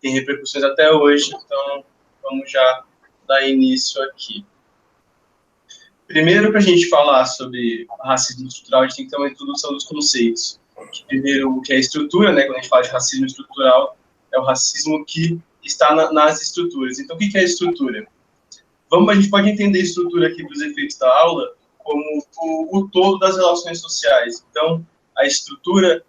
tem repercussões até hoje, então vamos já dar início aqui. Primeiro, para a gente falar sobre racismo estrutural, a gente tem que ter uma introdução dos conceitos. Primeiro, o que é estrutura, né? Quando a gente fala de racismo estrutural, é o racismo que está nas estruturas. Então, o que é estrutura? A gente pode entender estrutura aqui para os efeitos da aula como o todo das relações sociais. Então, a estrutura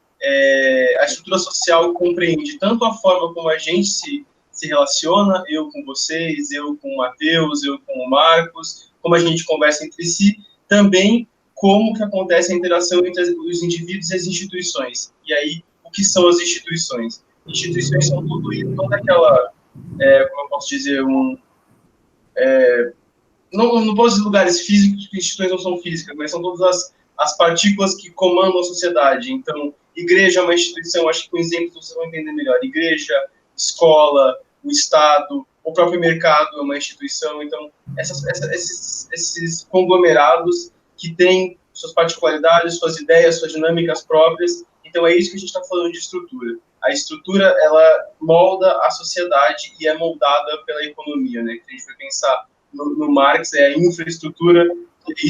social compreende tanto a forma como a gente se relaciona, eu com vocês, eu com o Matheus, eu com o Marcos, como a gente conversa entre si, também como que acontece a interação entre os indivíduos e as instituições. E aí, o que são as instituições? Instituições são tudo isso, toda aquela, como eu posso dizer, não posso dizer lugares físicos, porque instituições não são físicas, mas são todas as partículas que comandam a sociedade. Então, igreja é uma instituição, acho que com exemplos vocês vão entender melhor. Igreja, escola, o Estado, o próprio mercado é uma instituição. Então, esses conglomerados que têm suas particularidades, suas ideias, suas dinâmicas próprias. Então, é isso que a gente está falando de estrutura. A estrutura, ela molda a sociedade e é moldada pela economia, né? A gente vai pensar no Marx, é a infraestrutura e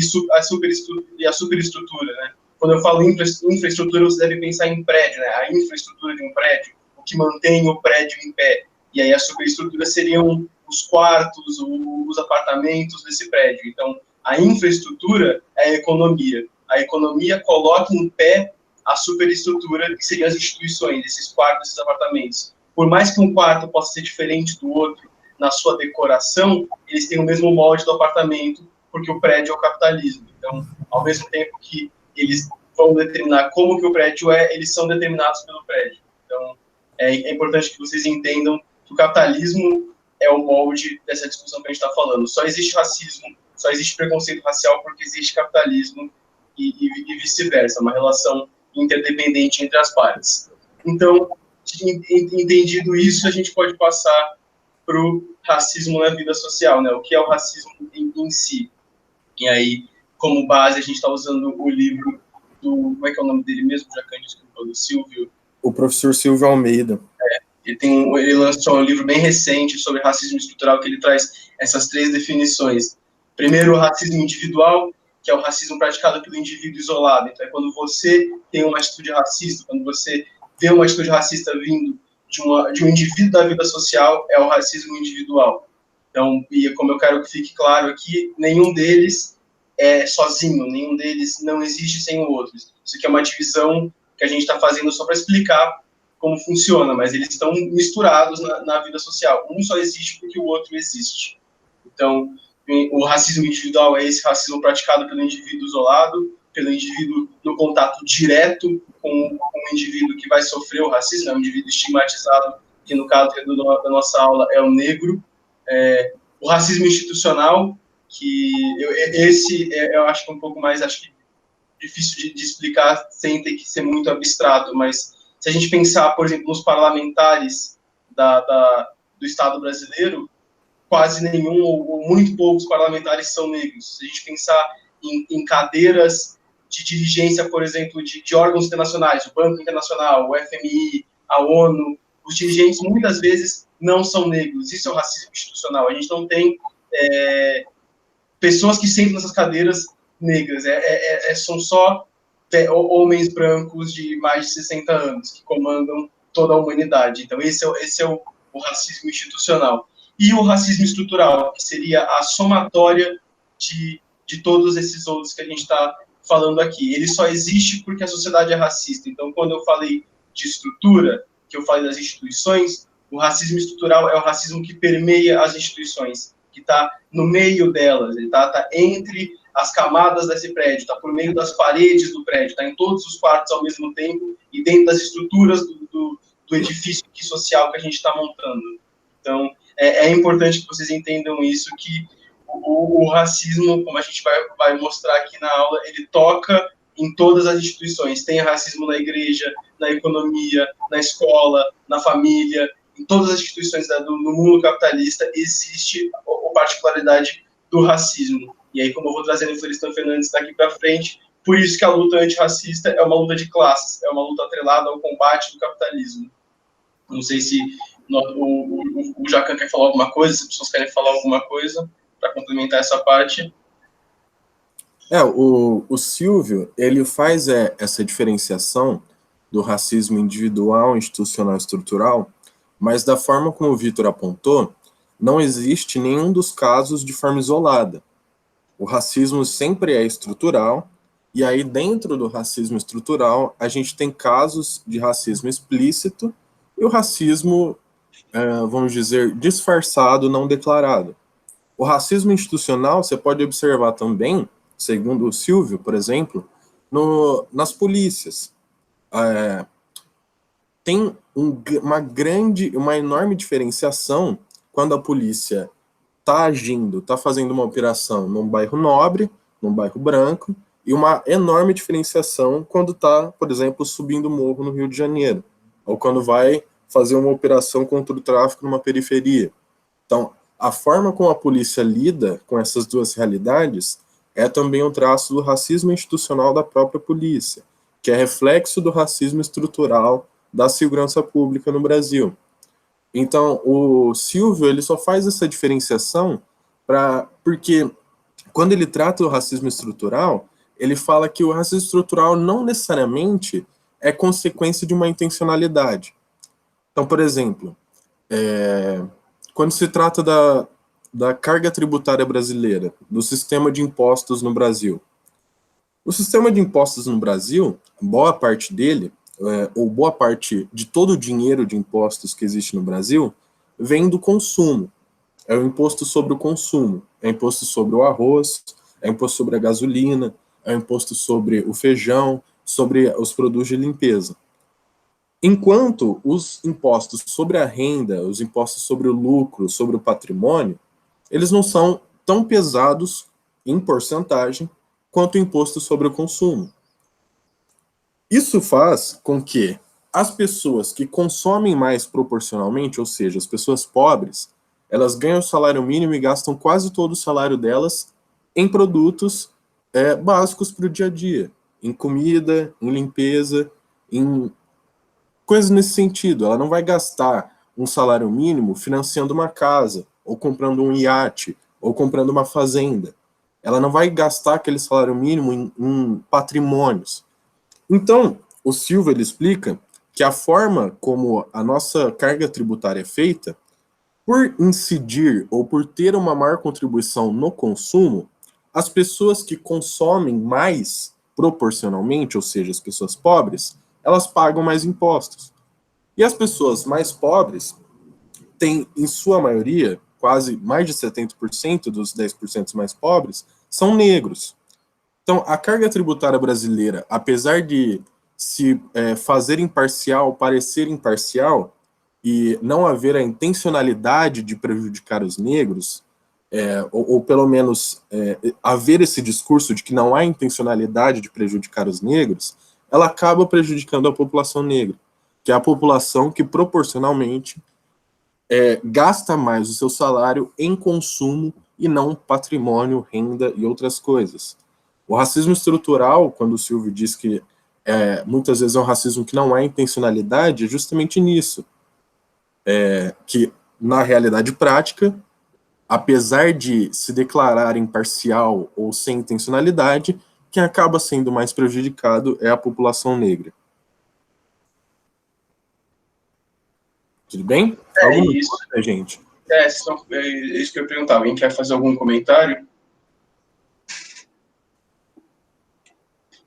a superestrutura, né? Quando eu falo infraestrutura, você deve pensar em prédio, né? A infraestrutura de um prédio, o que mantém o prédio em pé. E aí a superestrutura seriam os quartos, os apartamentos desse prédio. Então, a infraestrutura é a economia. A economia coloca em pé a superestrutura, que seriam as instituições, esses quartos, esses apartamentos. Por mais que um quarto possa ser diferente do outro na sua decoração, eles têm o mesmo molde do apartamento, porque o prédio é o capitalismo. Então, ao mesmo tempo que eles vão determinar como que o prédio é, eles são determinados pelo prédio. Então, é importante que vocês entendam que o capitalismo é o molde dessa discussão que a gente está falando. Só existe racismo, só existe preconceito racial porque existe capitalismo e vice-versa, uma relação interdependente entre as partes. Então, entendido isso, a gente pode passar para o racismo na vida social, né? O que é o racismo em si. E aí, como base, a gente está usando o livro do... Como é que é o nome dele mesmo? Já que a gente escutou, do Silvio. O professor Silvio Almeida. Ele lançou um livro bem recente sobre racismo estrutural, que ele traz essas 3 definições. Primeiro, o racismo individual, que é o racismo praticado pelo indivíduo isolado. Então, é quando você tem uma atitude racista, quando você vê uma atitude racista vindo de um indivíduo da vida social, é o racismo individual. Então, e como eu quero que fique claro aqui, nenhum deles é sozinho, nenhum deles não existe sem o outro. Isso aqui é uma divisão que a gente está fazendo só para explicar como funciona, mas eles estão misturados na vida social. Um só existe porque o outro existe. Então, o racismo individual é esse racismo praticado pelo indivíduo isolado, pelo indivíduo no contato direto com o indivíduo que vai sofrer o racismo, é um indivíduo estigmatizado, que no caso da nossa aula é o negro. O racismo institucional, que eu acho que é um pouco mais difícil de explicar sem ter que ser muito abstrato, mas se a gente pensar, por exemplo, nos parlamentares do Estado brasileiro, quase nenhum ou muito poucos parlamentares são negros. Se a gente pensar em cadeiras de dirigência, por exemplo, de órgãos internacionais, o Banco Internacional, o FMI, a ONU, os dirigentes muitas vezes não são negros. Isso é o racismo institucional. A gente não tem pessoas que sentam nessas cadeiras negras. São só homens brancos de mais de 60 anos que comandam toda a humanidade. Então, esse é o racismo institucional. E o racismo estrutural, que seria a somatória de todos esses outros que a gente está falando aqui. Ele só existe porque a sociedade é racista. Então, quando eu falei de estrutura, que eu falei das instituições, o racismo estrutural é o racismo que permeia as instituições, que está no meio delas, ele está entre as camadas desse prédio, está por meio das paredes do prédio, está em todos os quartos ao mesmo tempo e dentro das estruturas do edifício social que a gente está montando. Então, é importante que vocês entendam isso, que o racismo, como a gente vai mostrar aqui na aula, ele toca em todas as instituições. Tem racismo na igreja, na economia, na escola, na família, em todas as instituições do mundo capitalista existe a particularidade do racismo. E aí, como eu vou trazer o Florestan Fernandes daqui para frente, por isso que a luta antirracista é uma luta de classes, é uma luta atrelada ao combate do capitalismo. Não sei se O Jacan quer falar alguma coisa, se as pessoas querem falar alguma coisa para complementar essa parte. O Silvio, ele faz essa diferenciação do racismo individual, institucional e estrutural, mas da forma como o Vitor apontou, não existe nenhum dos casos de forma isolada. O racismo sempre é estrutural, e aí dentro do racismo estrutural, a gente tem casos de racismo explícito e o racismo, vamos dizer, disfarçado, não declarado. O racismo institucional, você pode observar também, segundo o Silvio, por exemplo, nas polícias. Tem uma enorme diferenciação quando a polícia está agindo, está fazendo uma operação num bairro nobre, num bairro branco, e uma enorme diferenciação quando está, por exemplo, subindo morro no Rio de Janeiro, ou quando vai fazer uma operação contra o tráfico numa periferia. Então, a forma como a polícia lida com essas duas realidades é também um traço do racismo institucional da própria polícia, que é reflexo do racismo estrutural da segurança pública no Brasil. Então, o Silvio ele só faz essa diferenciação porque quando ele trata o racismo estrutural, ele fala que o racismo estrutural não necessariamente é consequência de uma intencionalidade. Então, por exemplo, quando se trata da carga tributária brasileira, do sistema de impostos no Brasil. O sistema de impostos no Brasil, boa parte dele, ou boa parte de todo o dinheiro de impostos que existe no Brasil, vem do consumo. É o imposto sobre o consumo, é imposto sobre o arroz, é imposto sobre a gasolina, é imposto sobre o feijão, sobre os produtos de limpeza. Enquanto os impostos sobre a renda, os impostos sobre o lucro, sobre o patrimônio, eles não são tão pesados em porcentagem quanto o imposto sobre o consumo. Isso faz com que as pessoas que consomem mais proporcionalmente, ou seja, as pessoas pobres, elas ganham o salário mínimo e gastam quase todo o salário delas em produtos básicos para o dia a dia, em comida, em limpeza, em coisas nesse sentido. Ela não vai gastar um salário mínimo financiando uma casa, ou comprando um iate, ou comprando uma fazenda. Ela não vai gastar aquele salário mínimo em patrimônios. Então, o Silva ele explica que a forma como a nossa carga tributária é feita, por incidir ou por ter uma maior contribuição no consumo, as pessoas que consomem mais proporcionalmente, ou seja, as pessoas pobres, elas pagam mais impostos. E as pessoas mais pobres têm, em sua maioria, quase mais de 70% dos 10% mais pobres, são negros. Então, a carga tributária brasileira, apesar de se fazer imparcial, parecer imparcial, e não haver a intencionalidade de prejudicar os negros, ou pelo menos haver esse discurso de que não há intencionalidade de prejudicar os negros, ela acaba prejudicando a população negra, que é a população que proporcionalmente gasta mais o seu salário em consumo e não patrimônio, renda e outras coisas. O racismo estrutural, quando o Silvio diz que muitas vezes é um racismo que não há intencionalidade, é justamente nisso. Que, na realidade prática, apesar de se declarar imparcial ou sem intencionalidade, quem acaba sendo mais prejudicado é a população negra. Tudo bem? Alguma coisa, gente? É isso que eu ia perguntar. Alguém quer fazer algum comentário?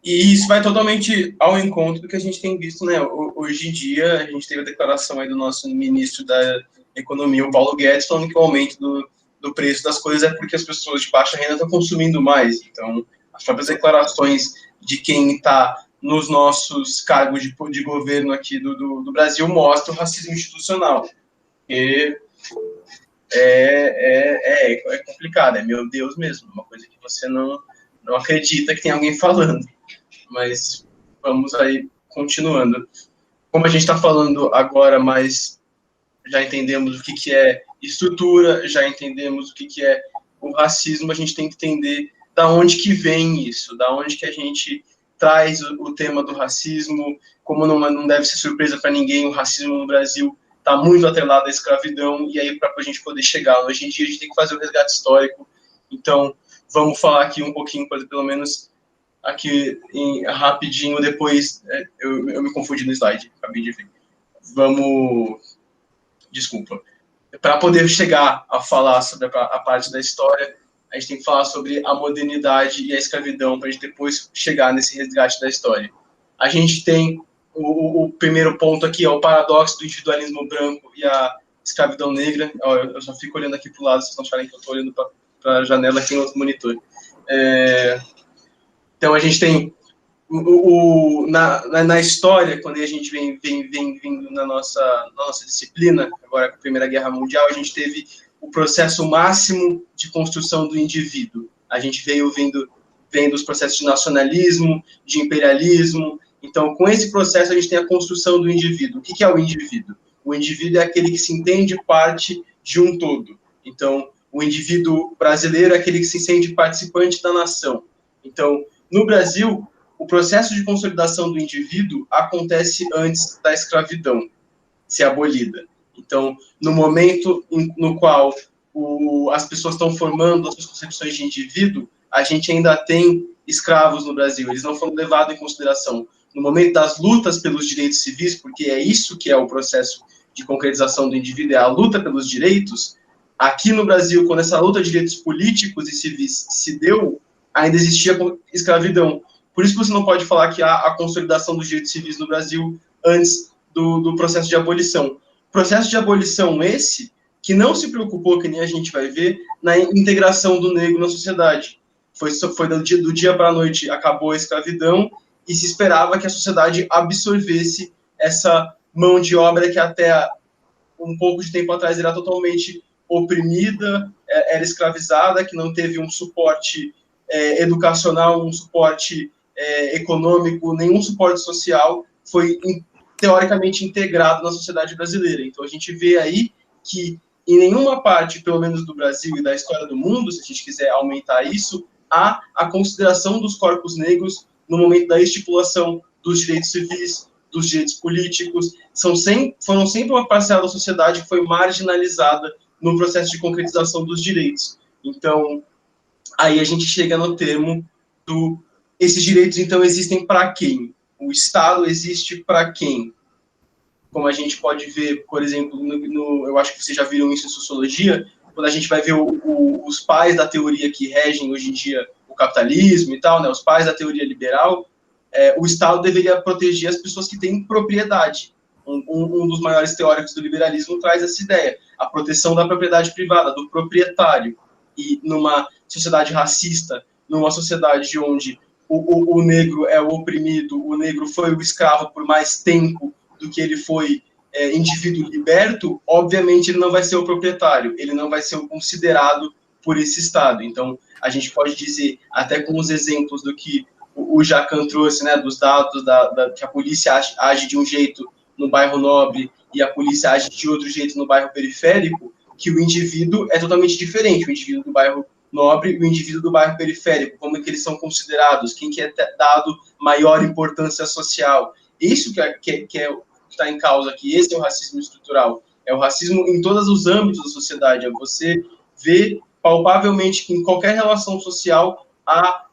E isso vai totalmente ao encontro do que a gente tem visto, né? Hoje em dia, a gente teve a declaração aí do nosso ministro da Economia, o Paulo Guedes, falando que o aumento do preço das coisas é porque as pessoas de baixa renda estão consumindo mais. Então, as próprias declarações de quem está nos nossos cargos de governo aqui do Brasil mostram o racismo institucional. E é complicado, meu Deus mesmo, uma coisa que você não acredita que tem alguém falando. Mas vamos aí continuando. Como a gente está falando agora, mas já entendemos o que é estrutura, já entendemos o que é o racismo, a gente tem que entender da onde que vem isso, da onde que a gente traz o tema do racismo, como não deve ser surpresa para ninguém, o racismo no Brasil está muito atrelada à escravidão, e aí para a gente poder chegar. Hoje em dia a gente tem que fazer o resgate histórico, então vamos falar aqui um pouquinho, pelo menos aqui rapidinho, depois eu me confundi no slide, acabei de ver. Desculpa. Para poder chegar a falar sobre a parte da história, a gente tem que falar sobre a modernidade e a escravidão, para a gente depois chegar nesse resgate da história. A gente tem o primeiro ponto aqui, o paradoxo do individualismo branco e a escravidão negra. Eu só fico olhando aqui para o lado, vocês não acharem que eu estou olhando para a janela aqui no outro monitor. Então, a gente tem na história, quando a gente vem vindo na nossa disciplina, agora com a Primeira Guerra Mundial, a gente teve o processo máximo de construção do indivíduo. A gente veio vendo os processos de nacionalismo, de imperialismo. Então, com esse processo, a gente tem a construção do indivíduo. O que é o indivíduo? O indivíduo é aquele que se entende parte de um todo. Então, o indivíduo brasileiro é aquele que se sente participante da nação. Então, no Brasil, o processo de consolidação do indivíduo acontece antes da escravidão ser abolida. Então, no momento no qual as pessoas estão formando as suas concepções de indivíduo, a gente ainda tem escravos no Brasil, eles não foram levados em consideração. No momento das lutas pelos direitos civis, porque é isso que é o processo de concretização do indivíduo, é a luta pelos direitos, aqui no Brasil, quando essa luta de direitos políticos e civis se deu, ainda existia escravidão. Por isso que você não pode falar que há a consolidação dos direitos civis no Brasil antes do processo de abolição. Processo de abolição esse que não se preocupou, que nem a gente vai ver, na integração do negro na sociedade. Foi do dia para a noite, acabou a escravidão, e se esperava que a sociedade absorvesse essa mão de obra que até um pouco de tempo atrás era totalmente oprimida, era escravizada, que não teve um suporte educacional, um suporte econômico, nenhum suporte social, foi teoricamente integrado na sociedade brasileira. Então, a gente vê aí que em nenhuma parte, pelo menos do Brasil e da história do mundo, se a gente quiser aumentar isso, há a consideração dos corpos negros no momento da estipulação dos direitos civis, dos direitos políticos. Foram sempre uma parcela da sociedade que foi marginalizada no processo de concretização dos direitos. Então, aí a gente chega no termo esses direitos, então, existem para quem? O Estado existe para quem? Como a gente pode ver, por exemplo, eu acho que vocês já viram isso em sociologia, quando a gente vai ver os pais da teoria que regem hoje em dia o capitalismo e tal, né, os pais da teoria liberal, o Estado deveria proteger as pessoas que têm propriedade. Um dos maiores teóricos do liberalismo traz essa ideia, a proteção da propriedade privada, do proprietário. E numa sociedade racista, numa sociedade onde o negro é o oprimido, o negro foi o escravo por mais tempo do que ele foi indivíduo liberto, obviamente ele não vai ser o proprietário, ele não vai ser o considerado por esse Estado. Então, a gente pode dizer, até com os exemplos do que o Jacan trouxe, né, dos dados que a polícia age de um jeito no bairro nobre e a polícia age de outro jeito no bairro periférico, que o indivíduo é totalmente diferente, o indivíduo do bairro nobre e o indivíduo do bairro periférico, como é que eles são considerados, quem que é dado maior importância social. Isso que está em causa aqui, esse é o racismo estrutural, é o racismo em todos os âmbitos da sociedade, é você ver palpavelmente que em qualquer relação social a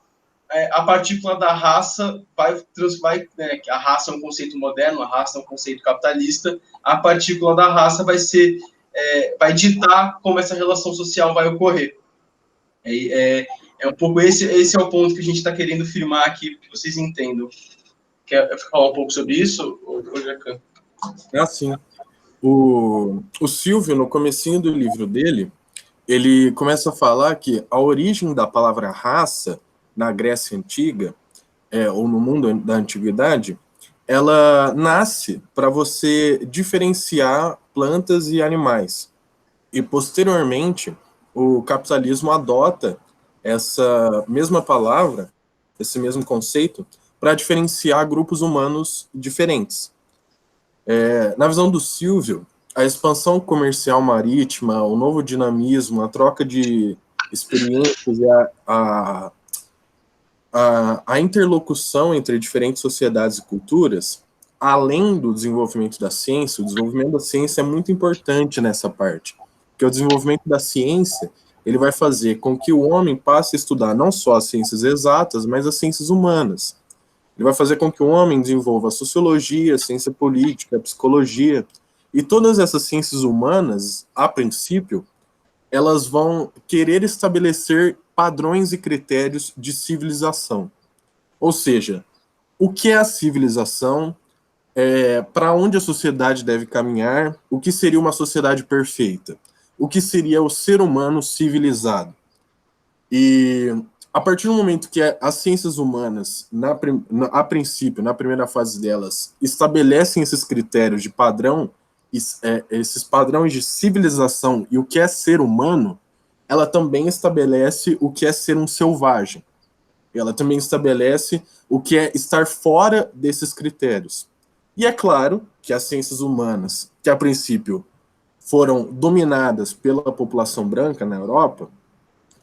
partícula da raça né, a raça é um conceito moderno, a raça é um conceito capitalista, a partícula da raça vai ditar como essa relação social vai ocorrer. Um pouco esse é o ponto que a gente está querendo firmar aqui, que vocês entendam. Quer falar um pouco sobre isso, Jacan? Sim. O Silvio, no comecinho do livro dele, ele começa a falar que a origem da palavra raça na Grécia Antiga, ou no mundo da Antiguidade, ela nasce para você diferenciar plantas e animais. E, posteriormente, o capitalismo adota essa mesma palavra, esse mesmo conceito, para diferenciar grupos humanos diferentes. Na visão do Silvio, a expansão comercial marítima, o novo dinamismo, a troca de experiências e a interlocução entre diferentes sociedades e culturas além do desenvolvimento da ciência, o desenvolvimento da ciência é muito importante nessa parte, porque o desenvolvimento da ciência, ele vai fazer com que o homem passe a estudar não só as ciências exatas, mas as ciências humanas. Ele vai fazer com que o homem desenvolva a sociologia, a ciência política, a psicologia, e todas essas ciências humanas, a princípio, elas vão querer estabelecer padrões e critérios de civilização. Ou seja, o que é a civilização, para onde a sociedade deve caminhar, o que seria uma sociedade perfeita, o que seria o ser humano civilizado. E a partir do momento que as ciências humanas, a princípio, na primeira fase delas, estabelecem esses critérios de padrão, esses padrões de civilização e o que é ser humano, ela também estabelece o que é ser um selvagem. Ela também estabelece o que é estar fora desses critérios. E é claro que as ciências humanas, que a princípio foram dominadas pela população branca na Europa,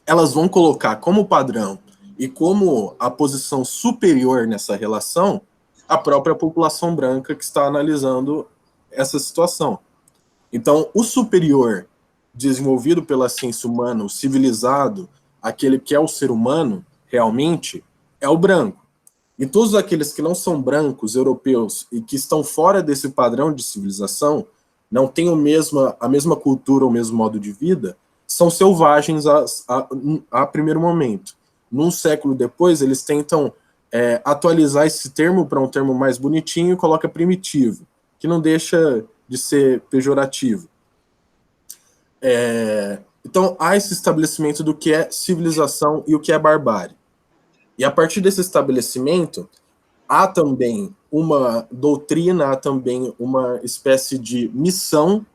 elas vão colocar como padrão e como a posição superior nessa relação a própria população branca que está analisando essa situação. Então, o superior desenvolvido pela ciência humana, o civilizado, aquele que é o ser humano, realmente, é o branco. E todos aqueles que não são brancos, europeus, e que estão fora desse padrão de civilização, não têm a mesma cultura, o mesmo modo de vida, são selvagens a primeiro momento. Num século depois, eles tentam atualizar esse termo para um termo mais bonitinho e coloca primitivo, que não deixa de ser pejorativo. Então, há esse estabelecimento do que é civilização e o que é barbárie. E a partir desse estabelecimento, há também uma doutrina, há também uma espécie de missão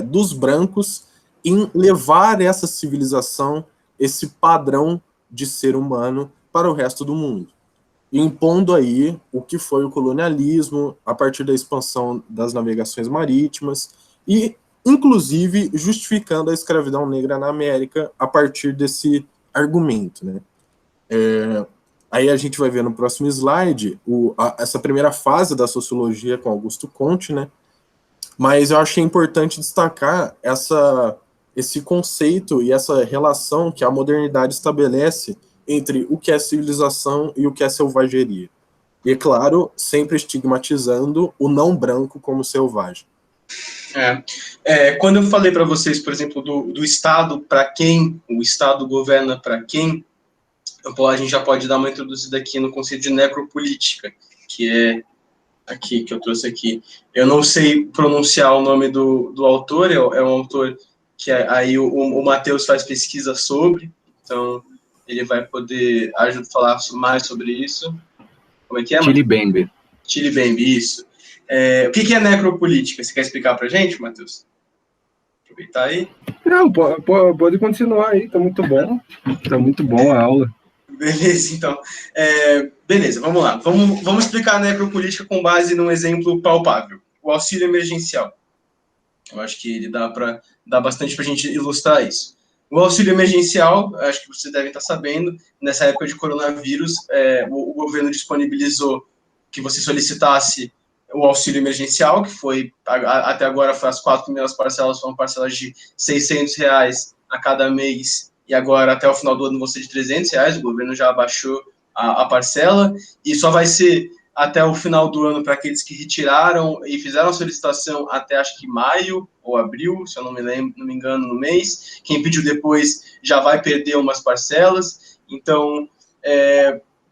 dos brancos em levar essa civilização, esse padrão de ser humano para o resto do mundo. Impondo aí o que foi o colonialismo, a partir da expansão das navegações marítimas, e, inclusive, justificando a escravidão negra na América a partir desse argumento, né? Aí a gente vai ver no próximo slide essa primeira fase da sociologia com Augusto Comte, né? Mas eu achei importante destacar esse conceito e essa relação que a modernidade estabelece entre o que é civilização e o que é selvageria. E, é claro, sempre estigmatizando o não branco como selvagem. Quando eu falei para vocês, por exemplo, do Estado para quem, o Estado governa para quem, a gente já pode dar uma introduzida aqui no conceito de necropolítica, que é aqui, que eu trouxe aqui. Eu não sei pronunciar o nome do autor, é um autor que aí o Matheus faz pesquisa sobre, então ele vai poder falar mais sobre isso. Como é que é? Chile Bembe. Chile Bembe, isso. O que é necropolítica? Você quer explicar para a gente, Matheus? Aproveitar aí. Não, pode continuar aí, tá muito bom a aula. Beleza, então. Beleza, vamos lá. Vamos explicar a necropolítica com base num exemplo palpável. O auxílio emergencial. Eu acho que ele dá bastante para a gente ilustrar isso. O auxílio emergencial, acho que vocês devem estar sabendo, nessa época de coronavírus, o governo disponibilizou que você solicitasse o auxílio emergencial, que foi, até agora, as 4 primeiras parcelas foram parcelas de R$600 a cada mês, e agora, até o final do ano, vão ser de R$300, o governo já abaixou a parcela, e só vai ser até o final do ano para aqueles que retiraram e fizeram a solicitação até, acho que maio ou abril, se eu não me engano, no mês. Quem pediu depois já vai perder umas parcelas. Então,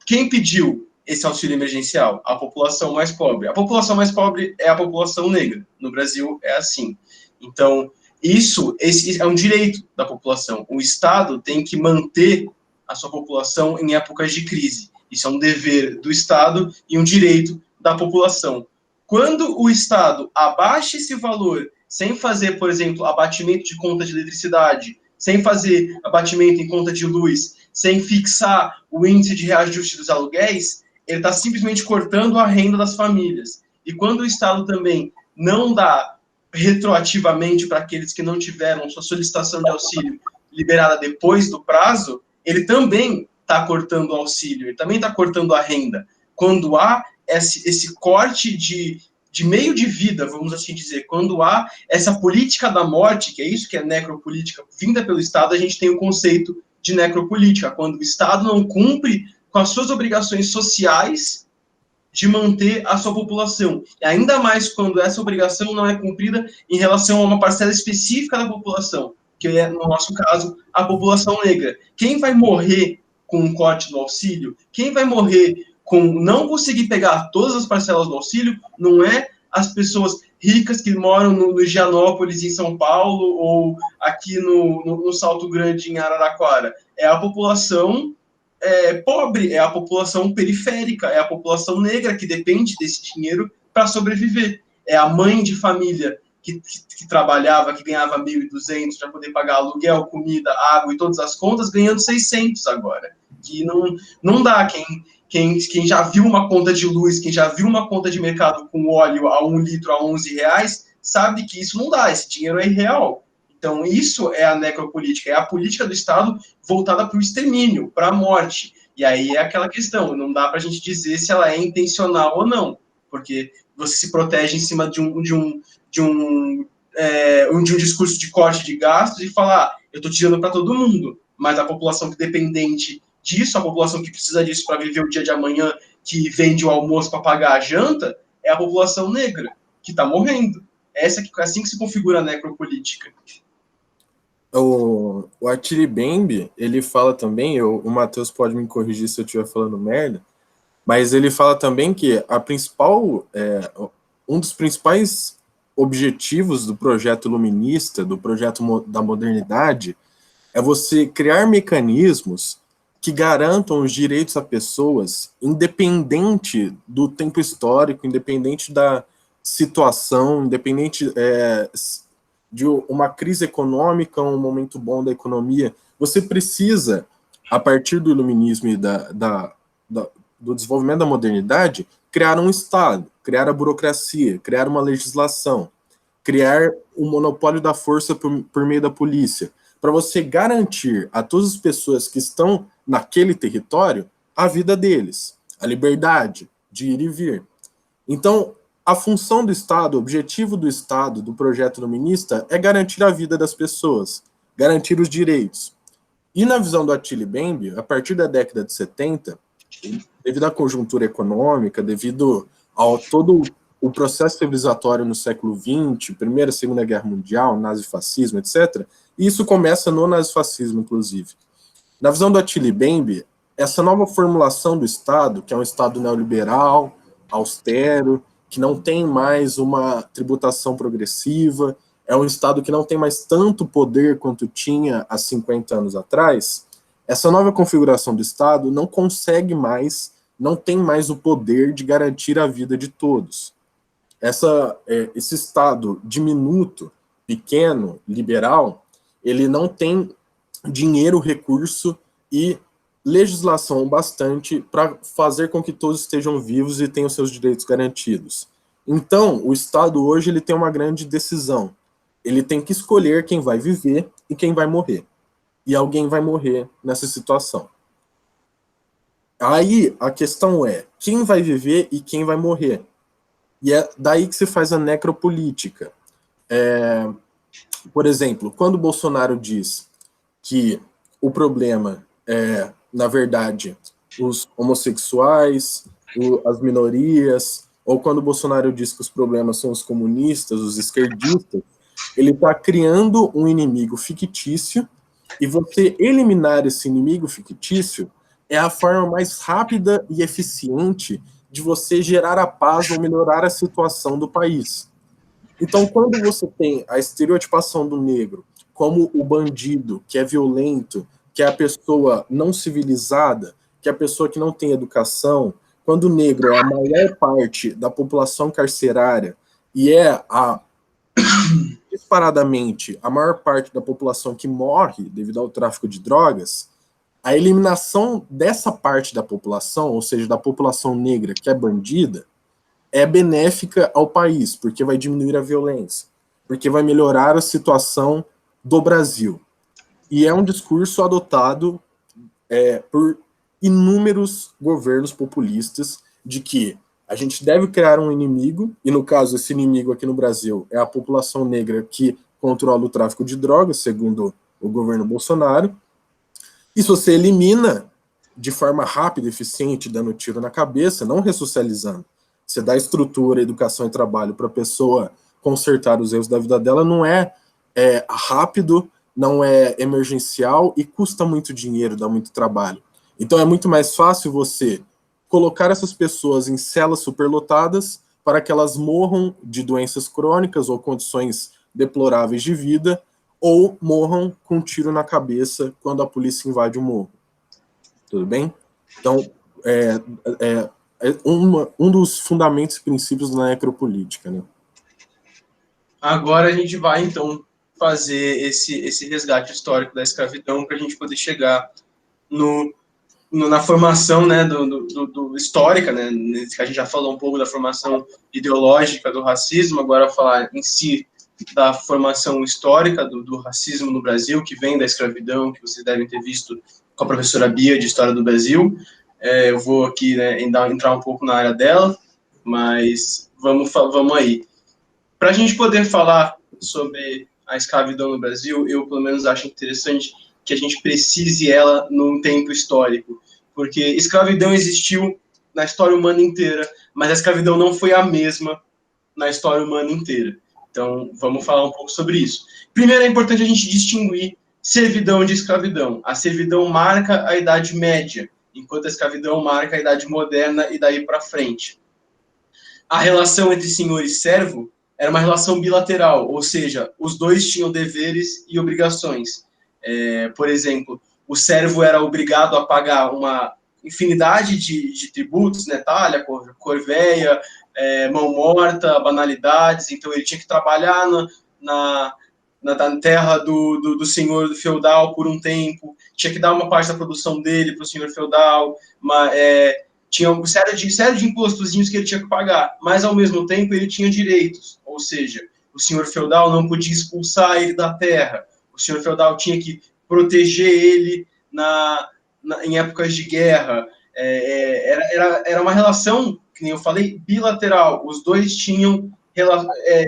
quem pediu esse auxílio emergencial? A população mais pobre. A população mais pobre é a população negra. No Brasil é assim. Então, esse é um direito da população. O Estado tem que manter a sua população em épocas de crise. Isso é um dever do Estado e um direito da população. Quando o Estado abaixa esse valor, sem fazer, por exemplo, abatimento de conta de eletricidade, sem fazer abatimento em conta de luz, sem fixar o índice de reajuste dos aluguéis, ele está simplesmente cortando a renda das famílias. E quando o Estado também não dá retroativamente para aqueles que não tiveram sua solicitação de auxílio liberada depois do prazo, ele também está cortando o auxílio, ele também está cortando a renda. Quando há esse corte de meio de vida, vamos assim dizer, quando há essa política da morte, que é isso que é necropolítica, vinda pelo Estado, a gente tem o conceito de necropolítica, quando o Estado não cumpre com as suas obrigações sociais de manter a sua população. E ainda mais quando essa obrigação não é cumprida em relação a uma parcela específica da população, que é, no nosso caso, a população negra. Quem vai morrer com um corte do auxílio? Quem vai morrer com não conseguir pegar todas as parcelas do auxílio? Não é as pessoas ricas que moram no Higienópolis, em São Paulo, ou aqui no Salto Grande, em Araraquara. É a população pobre, é a população periférica, é a população negra que depende desse dinheiro para sobreviver. É a mãe de família que trabalhava, que ganhava 1.200 para poder pagar aluguel, comida, água e todas as contas, ganhando 600 agora. Que não dá. Quem já viu uma conta de luz, quem já viu uma conta de mercado com óleo a 1 litro a R$11, sabe que isso não dá, esse dinheiro é irreal. Então, isso é a necropolítica, é a política do Estado voltada para o extermínio, para a morte. E aí é aquela questão, não dá para a gente dizer se ela é intencional ou não, porque você se protege em cima de um discurso de corte de gastos e falar, eu estou tirando para todo mundo, mas a população que é dependente disso, a população que precisa disso para viver o dia de amanhã, que vende o almoço para pagar a janta, é a população negra, que está morrendo. É assim que se configura a necropolítica. O Attili Bembe, ele fala também, o Matheus pode me corrigir se eu estiver falando merda, mas ele fala também que um dos principais objetivos do projeto iluminista, do projeto da modernidade, é você criar mecanismos que garantam os direitos a pessoas, independente do tempo histórico, independente da situação, independente de uma crise econômica, um momento bom da economia. Você precisa, a partir do iluminismo e do desenvolvimento da modernidade, criar um Estado, criar a burocracia, criar uma legislação, criar um monopólio da força por meio da polícia, para você garantir a todas as pessoas que estão naquele território a vida deles, a liberdade de ir e vir. Então, a função do Estado, o objetivo do Estado, do projeto iluminista, é garantir a vida das pessoas, garantir os direitos. E na visão do Attili Bembe, a partir da década de 70, devido à conjuntura econômica, devido ao todo o processo civilizatório no século XX, Primeira e Segunda Guerra Mundial, nazifascismo, etc., e isso começa no nazifascismo, inclusive. Na visão do Attili Bembe, essa nova formulação do Estado, que é um Estado neoliberal, austero, que não tem mais uma tributação progressiva, é um Estado que não tem mais tanto poder quanto tinha há 50 anos atrás, essa nova configuração do Estado não consegue mais, não tem mais o poder de garantir a vida de todos. Esse Estado diminuto, pequeno, liberal, ele não tem dinheiro, recurso e legislação bastante para fazer com que todos estejam vivos e tenham seus direitos garantidos. Então, o Estado hoje ele tem uma grande decisão. Ele tem que escolher quem vai viver e quem vai morrer. E alguém vai morrer nessa situação. Aí, a questão é, quem vai viver e quem vai morrer? E é daí que se faz a necropolítica. Por exemplo, quando o Bolsonaro diz que o problema é, na verdade, os homossexuais, as minorias, ou quando o Bolsonaro diz que os problemas são os comunistas, os esquerdistas, ele está criando um inimigo fictício, e você eliminar esse inimigo fictício é a forma mais rápida e eficiente de você gerar a paz ou melhorar a situação do país. Então, quando você tem a estereotipação do negro como o bandido, que é violento, que é a pessoa não civilizada, que é a pessoa que não tem educação, quando o negro é a maior parte da população carcerária e é disparadamente a maior parte da população que morre devido ao tráfico de drogas, a eliminação dessa parte da população, ou seja, da população negra que é bandida, é benéfica ao país, porque vai diminuir a violência, porque vai melhorar a situação do Brasil. E é um discurso adotado por inúmeros governos populistas de que A gente deve criar um inimigo, e no caso, esse inimigo aqui no Brasil é a população negra que controla o tráfico de drogas, segundo o governo Bolsonaro. E se você elimina de forma rápida e eficiente, dando tiro na cabeça, não ressocializando, você dá estrutura, educação e trabalho para a pessoa consertar os erros da vida dela, não é rápido, não é emergencial e custa muito dinheiro, dá muito trabalho. Então é muito mais fácil você colocar essas pessoas em celas superlotadas para que elas morram de doenças crônicas ou condições deploráveis de vida, ou morram com um tiro na cabeça quando a polícia invade o morro. Tudo bem? Então, um dos fundamentos e princípios da necropolítica, né? Agora a gente vai, então, fazer esse resgate histórico da escravidão para a gente poder chegar na formação, né, do histórica, né, a gente já falou um pouco da formação ideológica do racismo, agora falar em si da formação histórica do racismo no Brasil, que vem da escravidão, que vocês devem ter visto com a professora Bia de História do Brasil. Eu vou aqui, né, entrar um pouco na área dela, mas vamos aí. Para a gente poder falar sobre a escravidão no Brasil, eu, pelo menos, acho interessante que a gente precise ela num tempo histórico, porque escravidão existiu na história humana inteira, mas a escravidão não foi a mesma na história humana inteira. Então, vamos falar um pouco sobre isso. Primeiro, é importante a gente distinguir servidão de escravidão. A servidão marca a Idade Média, enquanto a escravidão marca a Idade Moderna e daí para frente. A relação entre senhor e servo era uma relação bilateral, ou seja, os dois tinham deveres e obrigações. Por exemplo, o servo era obrigado a pagar uma infinidade de tributos, né, talha, corveia, mão morta, banalidades, então ele tinha que trabalhar na terra do senhor feudal por um tempo, tinha que dar uma parte da produção dele para o senhor feudal, tinha uma série de impostozinhos que ele tinha que pagar, mas ao mesmo tempo ele tinha direitos, ou seja, o senhor feudal não podia expulsar ele da terra, o senhor feudal tinha que proteger ele em épocas de guerra. Era uma relação, que nem eu falei, bilateral. Os dois tinham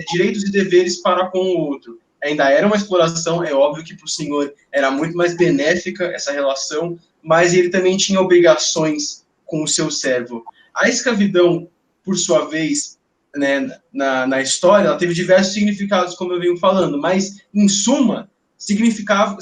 direitos e deveres para com o outro. Ainda era uma exploração, é óbvio que para o senhor era muito mais benéfica essa relação, mas ele também tinha obrigações com o seu servo. A escravidão, por sua vez, né, na história, ela teve diversos significados, como eu venho falando, mas, em suma, significava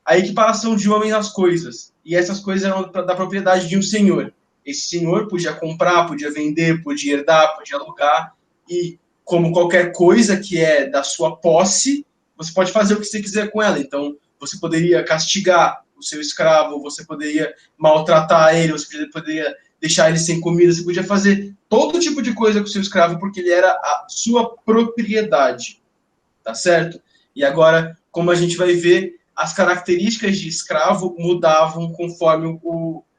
a equiparação de homens às coisas. E essas coisas eram da propriedade de um senhor. Esse senhor podia comprar, podia vender, podia herdar, podia alugar, e como qualquer coisa que é da sua posse, você pode fazer o que você quiser com ela. Então, você poderia castigar o seu escravo, você poderia maltratar ele, você poderia deixar ele sem comida, você podia fazer todo tipo de coisa com o seu escravo, porque ele era a sua propriedade. Tá certo? E agora, como a gente vai ver, as características de escravo mudavam conforme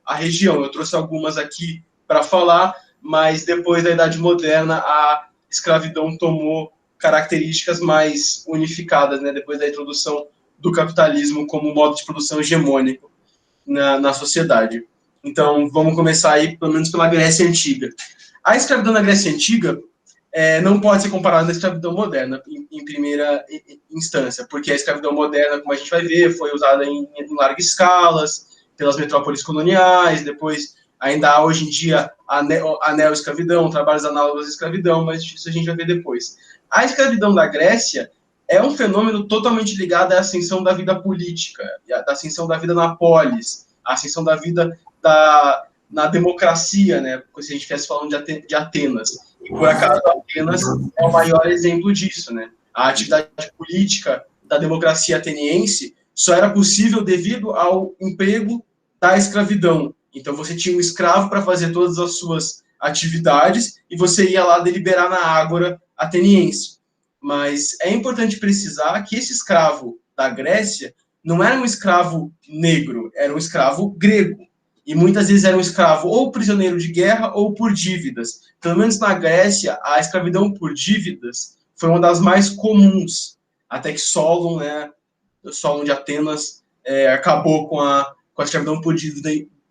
a região. Eu trouxe algumas aqui para falar, mas depois da Idade Moderna, a escravidão tomou características mais unificadas, né? Depois da introdução do capitalismo como modo de produção hegemônico na sociedade. Então, vamos começar aí, pelo menos, pela Grécia Antiga. A escravidão na Grécia Antiga não pode ser comparada à escravidão moderna, em primeira instância, porque a escravidão moderna, como a gente vai ver, foi usada em largas escalas, pelas metrópoles coloniais, depois, ainda há hoje em dia, a neo-escravidão, trabalhos análogos à escravidão, mas isso a gente vai ver depois. A escravidão da Grécia é um fenômeno totalmente ligado à ascensão da vida política, da ascensão da vida na polis, a ascensão da vida na democracia, né? Se a gente estivesse falando de Atenas. E, por acaso, Atenas é o maior exemplo disso, né? A atividade política da democracia ateniense só era possível devido ao emprego da escravidão. Então, você tinha um escravo para fazer todas as suas atividades e você ia lá deliberar na ágora ateniense. Mas é importante precisar que esse escravo da Grécia não era um escravo negro, era um escravo grego. E muitas vezes era um escravo ou prisioneiro de guerra ou por dívidas. Pelo menos na Grécia, a escravidão por dívidas foi uma das mais comuns, até que Solon, né, Solon de Atenas, acabou com a escravidão por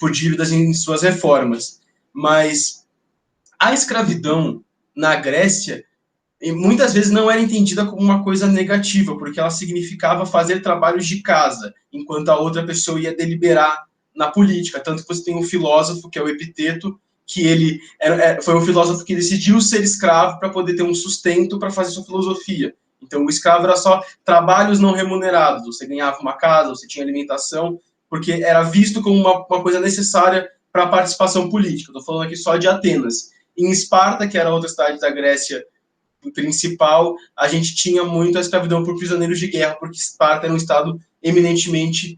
por dívidas em suas reformas. Mas a escravidão na Grécia muitas vezes não era entendida como uma coisa negativa, porque ela significava fazer trabalhos de casa, enquanto a outra pessoa ia deliberar na política. Tanto que você tem um filósofo, que é o Epiteto, que ele foi um filósofo que decidiu ser escravo para poder ter um sustento para fazer sua filosofia. Então, o escravo era só trabalhos não remunerados. Você ganhava uma casa, você tinha alimentação, porque era visto como uma coisa necessária para a participação política. Estou falando aqui só de Atenas. Em Esparta, que era outra cidade da Grécia principal, a gente tinha muito a escravidão por prisioneiros de guerra, porque Esparta era um estado eminentemente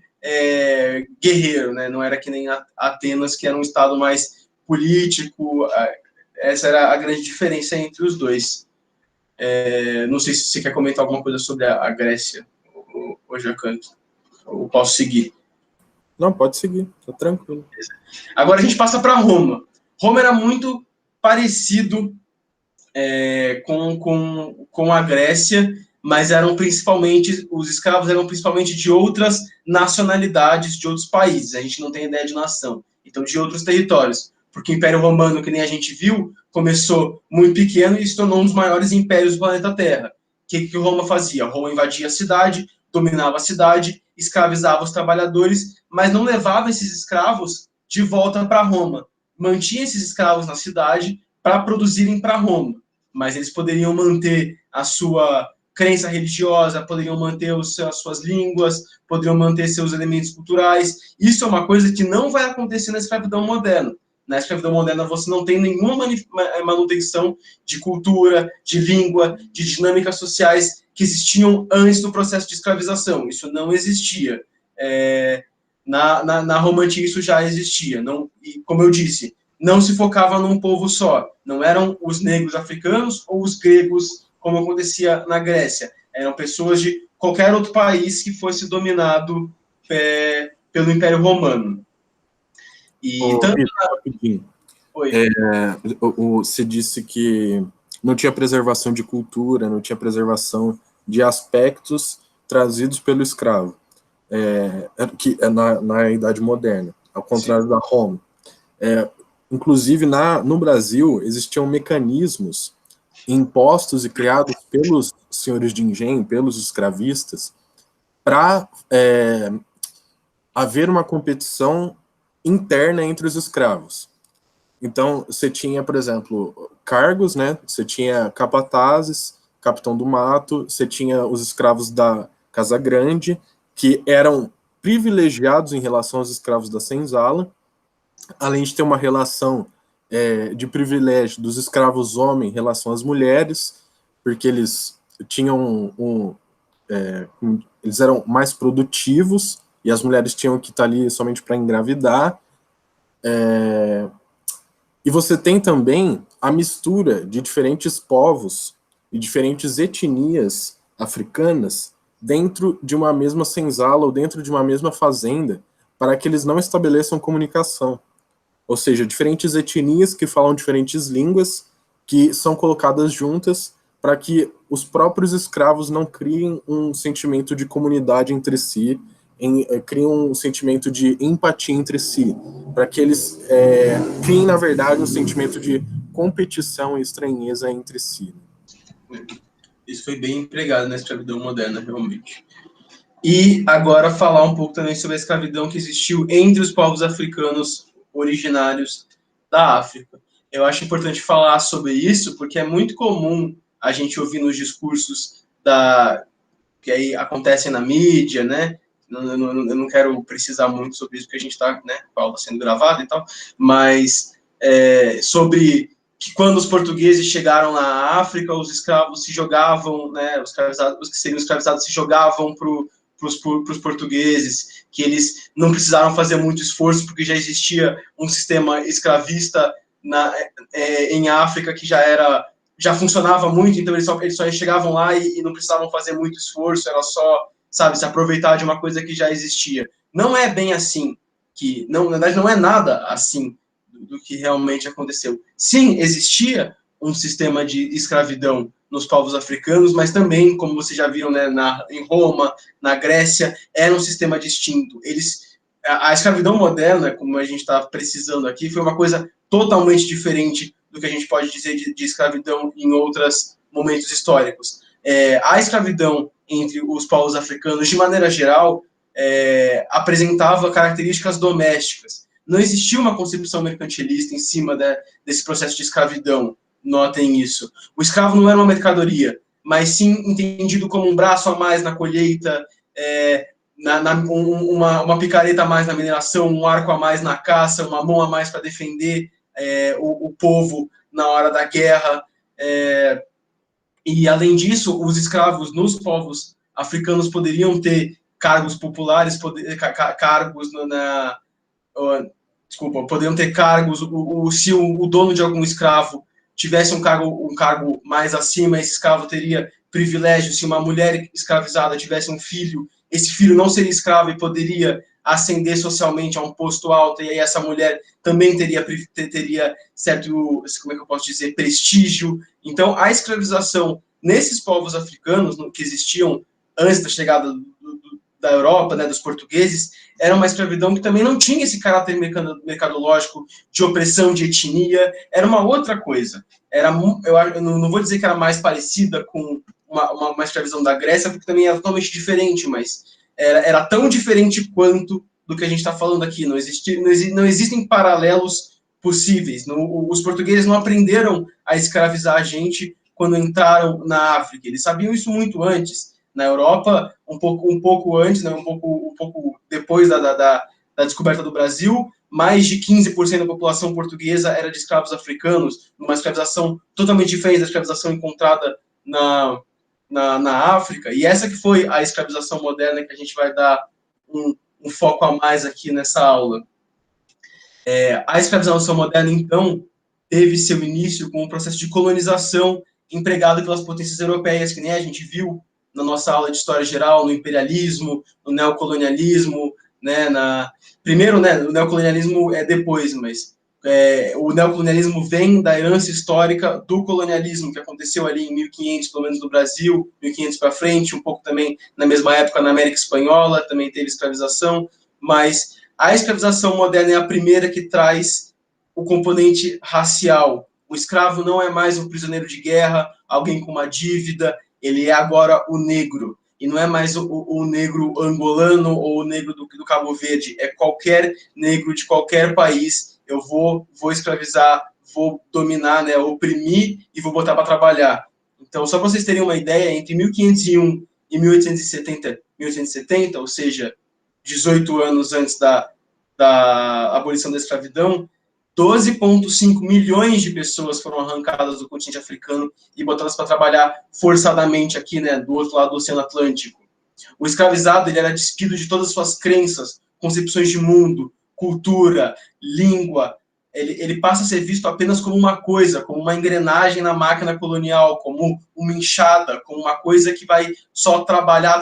guerreiro, né? Não era que nem Atenas, que era um estado mais político. Essa era a grande diferença entre os dois. Não sei se você quer comentar alguma coisa sobre a Grécia, o Jacan. Eu posso seguir? Não, pode seguir, tá tranquilo. Agora a gente passa para Roma. Roma era muito parecido com a Grécia, mas os escravos eram principalmente de outras nacionalidades, de outros países. A gente não tem ideia de nação. Então, de outros territórios. Porque o Império Romano, que nem a gente viu, começou muito pequeno e se tornou um dos maiores impérios do planeta Terra. O que Roma fazia? Roma invadia a cidade, dominava a cidade, escravizava os trabalhadores, mas não levava esses escravos de volta para Roma. Mantinha esses escravos na cidade para produzirem para Roma. Mas eles poderiam manter a sua crença religiosa, poderiam manter as suas línguas, poderiam manter seus elementos culturais. Isso é uma coisa que não vai acontecer na escravidão moderna. Na escravidão moderna você não tem nenhuma manutenção de cultura, de língua, de dinâmicas sociais que existiam antes do processo de escravização. Isso não existia. Na Roma Antiga isso já existia. Não, e, como eu disse, não se focava num povo só. Não eram os negros africanos ou os gregos, como acontecia na Grécia. Eram pessoas de qualquer outro país que fosse dominado pelo Império Romano. Rapidinho. Você disse que não tinha preservação de cultura, não tinha preservação de aspectos trazidos pelo escravo, na Idade Moderna, ao contrário Sim. da Roma. Inclusive, no Brasil, existiam mecanismos impostos e criados pelos senhores de engenho, pelos escravistas, para haver uma competição interna entre os escravos. Então, você tinha, por exemplo, cargos, né? Você tinha capatazes, capitão do mato, você tinha os escravos da Casa Grande, que eram privilegiados em relação aos escravos da senzala, além de ter uma relação de privilégio dos escravos homens em relação às mulheres, porque eles tinham eles eram mais produtivos, e as mulheres tinham que estar ali somente para engravidar. E você tem também a mistura de diferentes povos e diferentes etnias africanas dentro de uma mesma senzala ou dentro de uma mesma fazenda, para que eles não estabeleçam comunicação. Ou seja, diferentes etnias que falam diferentes línguas, que são colocadas juntas para que os próprios escravos não criem um sentimento de comunidade entre si, criam um sentimento de empatia entre si, para que eles criem, na verdade, um sentimento de competição e estranheza entre si. Isso foi bem empregado na escravidão moderna, realmente. E agora falar um pouco também sobre a escravidão que existiu entre os povos africanos originários da África. Eu acho importante falar sobre isso, porque é muito comum a gente ouvir nos discursos que aí acontecem na mídia, né? Eu não quero precisar muito sobre isso, porque a gente está, né, com a aula sendo gravada e tal, mas sobre que quando os portugueses chegaram na África, os escravos se jogavam, né, os que seriam escravizados se jogavam para os portugueses, que eles não precisaram fazer muito esforço, porque já existia um sistema escravista em África que já funcionava muito, então eles só chegavam lá e não precisavam fazer muito esforço, era só, sabe, se aproveitar de uma coisa que já existia. Não é bem assim, na verdade não é nada assim do que realmente aconteceu. Sim, existia um sistema de escravidão nos povos africanos, mas também, como vocês já viram, né, em Roma, na Grécia, era um sistema distinto. a escravidão moderna, como a gente está precisando aqui, foi uma coisa totalmente diferente do que a gente pode dizer de escravidão em outros momentos históricos. A escravidão entre os povos africanos, de maneira geral, apresentava características domésticas. Não existia uma concepção mercantilista em cima desse processo de escravidão, notem isso. O escravo não era uma mercadoria, mas sim entendido como um braço a mais na colheita, uma picareta a mais na mineração, um arco a mais na caça, uma mão a mais para defender o povo na hora da guerra. E, além disso, os escravos nos povos africanos poderiam ter cargos populares, poderiam ter cargos, se o dono de algum escravo tivesse um cargo mais acima, esse escravo teria privilégio. Se uma mulher escravizada tivesse um filho, esse filho não seria escravo e poderia ascender socialmente a um posto alto, e aí essa mulher também teria certo, como é que eu posso dizer, prestígio. Então, a escravização nesses povos africanos, que existiam antes da chegada da Europa, né, dos portugueses, era uma escravidão que também não tinha esse caráter mercadológico de opressão de etnia, era uma outra coisa. Eu não vou dizer que era mais parecida com uma escravidão da Grécia, porque também era totalmente diferente, mas era tão diferente quanto do que a gente está falando aqui. Não existem paralelos possíveis. Os portugueses não aprenderam a escravizar a gente quando entraram na África. Eles sabiam isso muito antes. Na Europa, um pouco antes, né, um pouco depois da descoberta do Brasil, mais de 15% da população portuguesa era de escravos africanos, uma escravização totalmente diferente da escravização encontrada na África. E essa que foi a escravização moderna, que a gente vai dar um foco a mais aqui nessa aula. A escravização moderna, então, teve seu início com o processo de colonização empregado pelas potências europeias, que nem a gente viu na nossa aula de História Geral, no imperialismo, no neocolonialismo, né, primeiro, né, o neocolonialismo é depois, mas o neocolonialismo vem da herança histórica do colonialismo, que aconteceu ali em 1500, pelo menos no Brasil, 1500 para frente, um pouco também na mesma época na América Espanhola, também teve escravização, mas a escravização moderna é a primeira que traz o componente racial. O escravo não é mais um prisioneiro de guerra, alguém com uma dívida, ele é agora o negro. E não é mais o negro angolano ou o negro do Cabo Verde, é qualquer negro de qualquer país. Eu vou escravizar, vou dominar, né, oprimir e vou botar para trabalhar. Então, só para vocês terem uma ideia, entre 1501 e 1870, ou seja, 18 anos antes da abolição da escravidão, 12,5 milhões de pessoas foram arrancadas do continente africano e botadas para trabalhar forçadamente aqui, né, do outro lado do Oceano Atlântico. O escravizado, ele era despido de todas as suas crenças, concepções de mundo, cultura, língua. Ele passa a ser visto apenas como uma coisa, como uma engrenagem na máquina colonial, como uma enxada, como uma coisa que vai só trabalhar,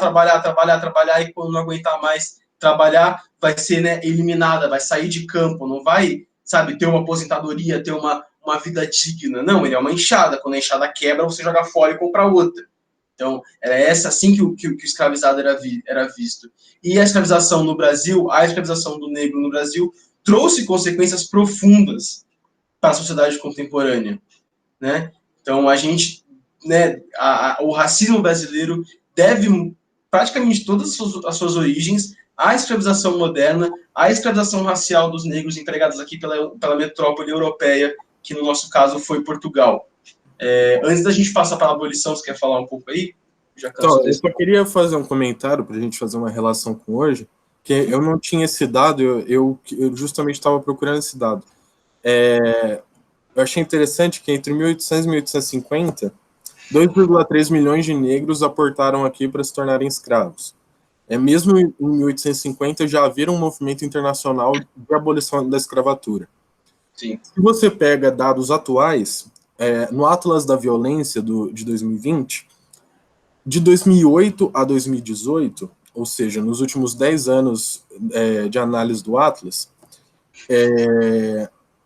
e quando não aguentar mais trabalhar, vai ser, né, eliminada, vai sair de campo, não vai, sabe, ter uma aposentadoria, ter uma vida digna. Não, ele é uma enxada. Quando a enxada quebra, você joga fora e compra outra. Então, era assim que o escravizado era visto. E a escravização no Brasil, a escravização do negro no Brasil, trouxe consequências profundas para a sociedade contemporânea, né? Então, a gente, né, o racismo brasileiro deve praticamente todas as suas origens à escravização moderna, à escravização racial dos negros empregados aqui pela metrópole europeia, que no nosso caso foi Portugal. Antes da gente passar para a abolição, você quer falar um pouco aí? Então, eu só queria fazer um comentário para a gente fazer uma relação com hoje, que eu não tinha esse dado, eu justamente estava procurando esse dado. Eu achei interessante que entre 1800 e 1850, 2,3 milhões de negros aportaram aqui para se tornarem escravos. Mesmo em 1850, já havia um movimento internacional de abolição da escravatura. Sim. Se você pega dados atuais, no Atlas da Violência de 2020, de 2008 a 2018, ou seja, nos últimos 10 anos de análise do Atlas,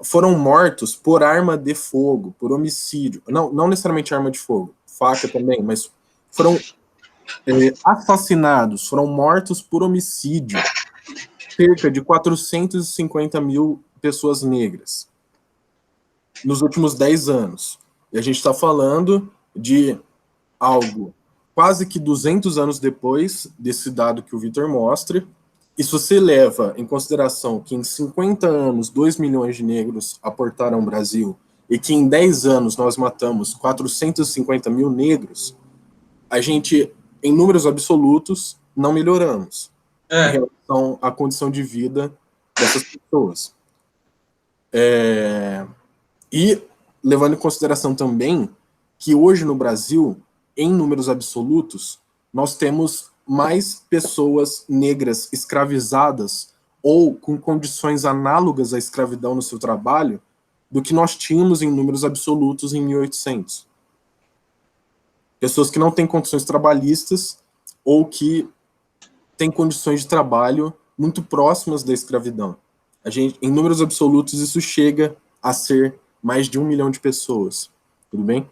foram mortos por arma de fogo, por homicídio. Não necessariamente arma de fogo, faca também, mas foram assassinados, foram mortos por homicídio, cerca de 450 mil pessoas negras nos últimos 10 anos. E a gente está falando de algo quase que 200 anos depois desse dado que o Vitor mostra. E se você leva em consideração que em 50 anos 2 milhões de negros aportaram ao Brasil e que em 10 anos nós matamos 450 mil negros, a gente, em números absolutos, não melhoramos em relação à condição de vida dessas pessoas. E levando em consideração também que hoje no Brasil, em números absolutos, nós temos mais pessoas negras escravizadas ou com condições análogas à escravidão no seu trabalho do que nós tínhamos em números absolutos em 1800. Pessoas que não têm condições trabalhistas ou que têm condições de trabalho muito próximas da escravidão. Em números absolutos, isso chega a ser mais de 1 milhão de pessoas. Tudo bem?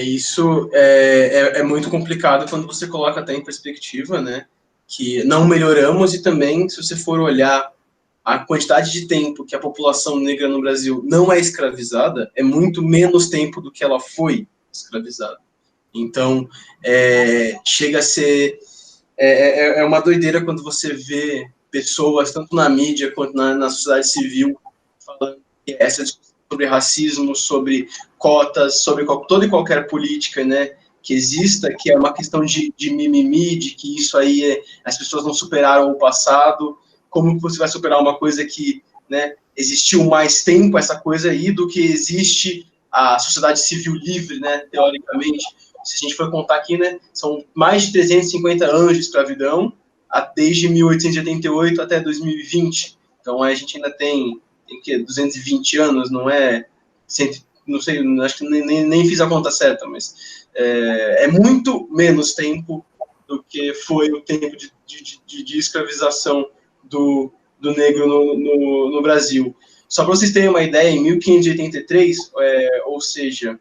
Isso é muito complicado quando você coloca até em perspectiva, né? Que não melhoramos, e também, se você for olhar a quantidade de tempo que a população negra no Brasil não é escravizada, é muito menos tempo do que ela foi escravizada. Então, chega a ser... É uma doideira quando você vê pessoas, tanto na mídia quanto na sociedade civil, falando que essa discussão sobre racismo, sobre cotas, sobre toda e qualquer política, né, que exista, que é uma questão de mimimi, de que isso aí as pessoas não superaram o passado. Como que você vai superar uma coisa que, né, existiu mais tempo, essa coisa aí, do que existe a sociedade civil livre, né, teoricamente? Se a gente for contar aqui, né, são mais de 350 anos de escravidão, desde 1888 até 2020. Então, a gente ainda tem que 220 anos, não é? Não sei, acho que nem fiz a conta certa, mas é muito menos tempo do que foi o tempo de escravização do negro no Brasil. Só para vocês terem uma ideia, em 1583, ou seja,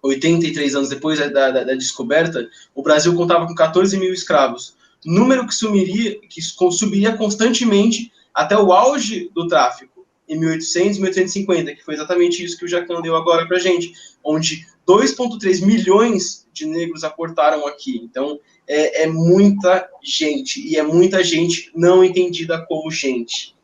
83 anos depois da descoberta, o Brasil contava com 14 mil escravos, número que subiria constantemente até o auge do tráfico, em 1800 e 1850, que foi exatamente isso que o Jacan deu agora para a gente, onde 2,3 milhões de negros aportaram aqui. Então, é muita gente, e é muita gente não entendida como gente.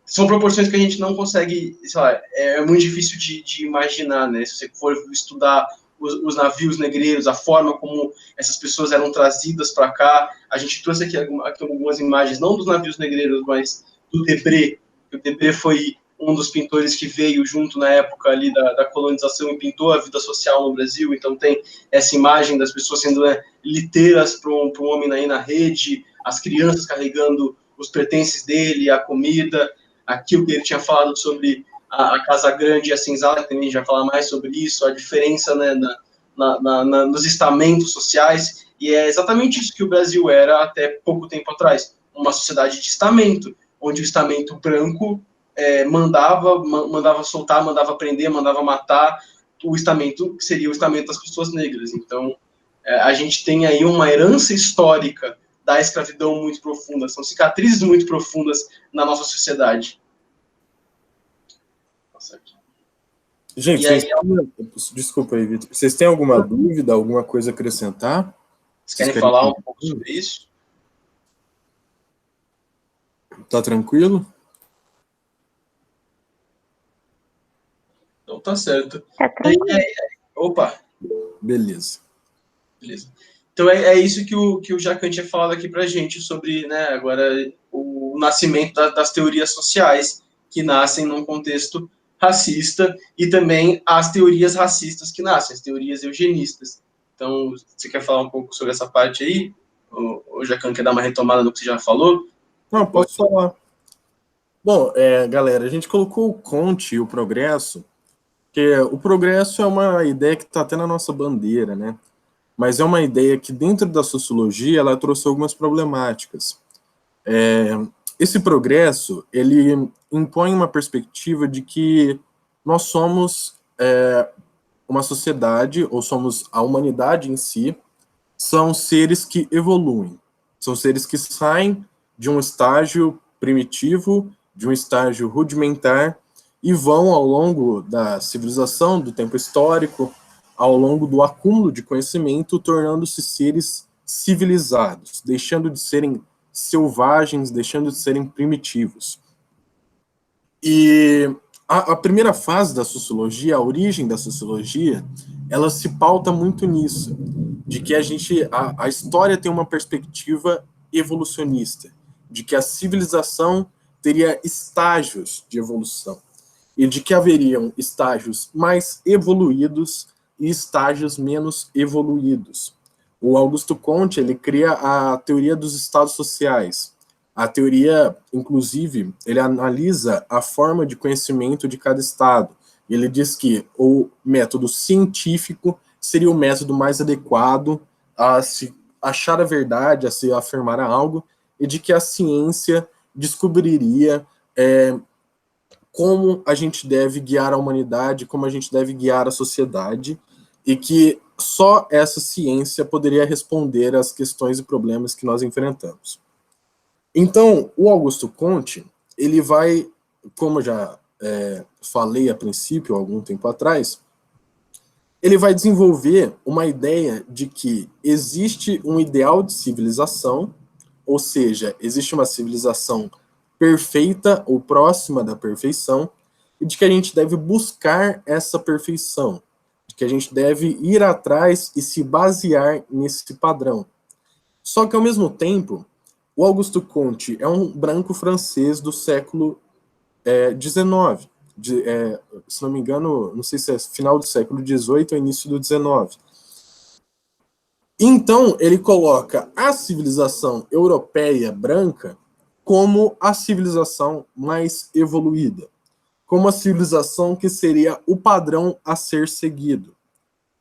São proporções que a gente não consegue, sei lá, é muito difícil de imaginar, né? Se você for estudar os navios negreiros, a forma como essas pessoas eram trazidas para cá. A gente trouxe aqui algumas imagens, não dos navios negreiros, mas do Debré. O Debré foi um dos pintores que veio junto na época ali da colonização e pintou a vida social no Brasil. Então tem essa imagem das pessoas sendo liteiras para um homem aí na rede, as crianças carregando os pertences dele, a comida, aquilo que ele tinha falado sobre a Casa Grande e a Senzala, que também já fala mais sobre isso, a diferença, né, nos estamentos sociais, e é exatamente isso que o Brasil era até pouco tempo atrás, uma sociedade de estamento, onde o estamento branco mandava soltar, mandava prender, mandava matar, o estamento que seria o estamento das pessoas negras. Então, a gente tem aí uma herança histórica da escravidão muito profunda, são cicatrizes muito profundas na nossa sociedade. Gente, desculpa aí, Vitor. Vocês têm alguma dúvida, alguma coisa a acrescentar? Vocês querem falar um pouco sobre isso? Tá tranquilo? Então tá certo. Tá tranquilo. Opa! Beleza. Então é isso que o Jacan tinha falado aqui pra gente sobre, né, agora o nascimento das teorias sociais que nascem num contexto racista, e também as teorias racistas que nascem, as teorias eugenistas. Então, você quer falar um pouco sobre essa parte aí? O Jacan quer dar uma retomada do que você já falou? Não, posso falar. Bom, galera, a gente colocou o Comte e o progresso, que o progresso é uma ideia que está até na nossa bandeira, né? Mas é uma ideia que dentro da sociologia ela trouxe algumas problemáticas. Esse progresso, ele impõe uma perspectiva de que nós somos uma sociedade, ou somos a humanidade em si, são seres que evoluem, são seres que saem de um estágio primitivo, de um estágio rudimentar, e vão ao longo da civilização, do tempo histórico, ao longo do acúmulo de conhecimento, tornando-se seres civilizados, deixando de serem selvagens, deixando de serem primitivos. E a primeira fase da sociologia, a origem da sociologia, ela se pauta muito nisso, de que a história tem uma perspectiva evolucionista, de que a civilização teria estágios de evolução, e de que haveriam estágios mais evoluídos e estágios menos evoluídos. O Augusto Comte, ele cria a teoria dos estados sociais. A teoria, inclusive, ele analisa a forma de conhecimento de cada estado. Ele diz que o método científico seria o método mais adequado a se achar a verdade, a se afirmar algo, e de que a ciência descobriria como a gente deve guiar a humanidade, como a gente deve guiar a sociedade, e que só essa ciência poderia responder às questões e problemas que nós enfrentamos. Então, o Augusto Comte, ele vai, como eu já falei a princípio, algum tempo atrás, ele vai desenvolver uma ideia de que existe um ideal de civilização, ou seja, existe uma civilização perfeita ou próxima da perfeição, e de que a gente deve buscar essa perfeição, de que a gente deve ir atrás e se basear nesse padrão. Só que, ao mesmo tempo, o Augusto Comte é um branco francês do século XIX, se não me engano, não sei se é final do século XVIII ou início do XIX. Então, ele coloca a civilização europeia branca como a civilização mais evoluída, como a civilização que seria o padrão a ser seguido.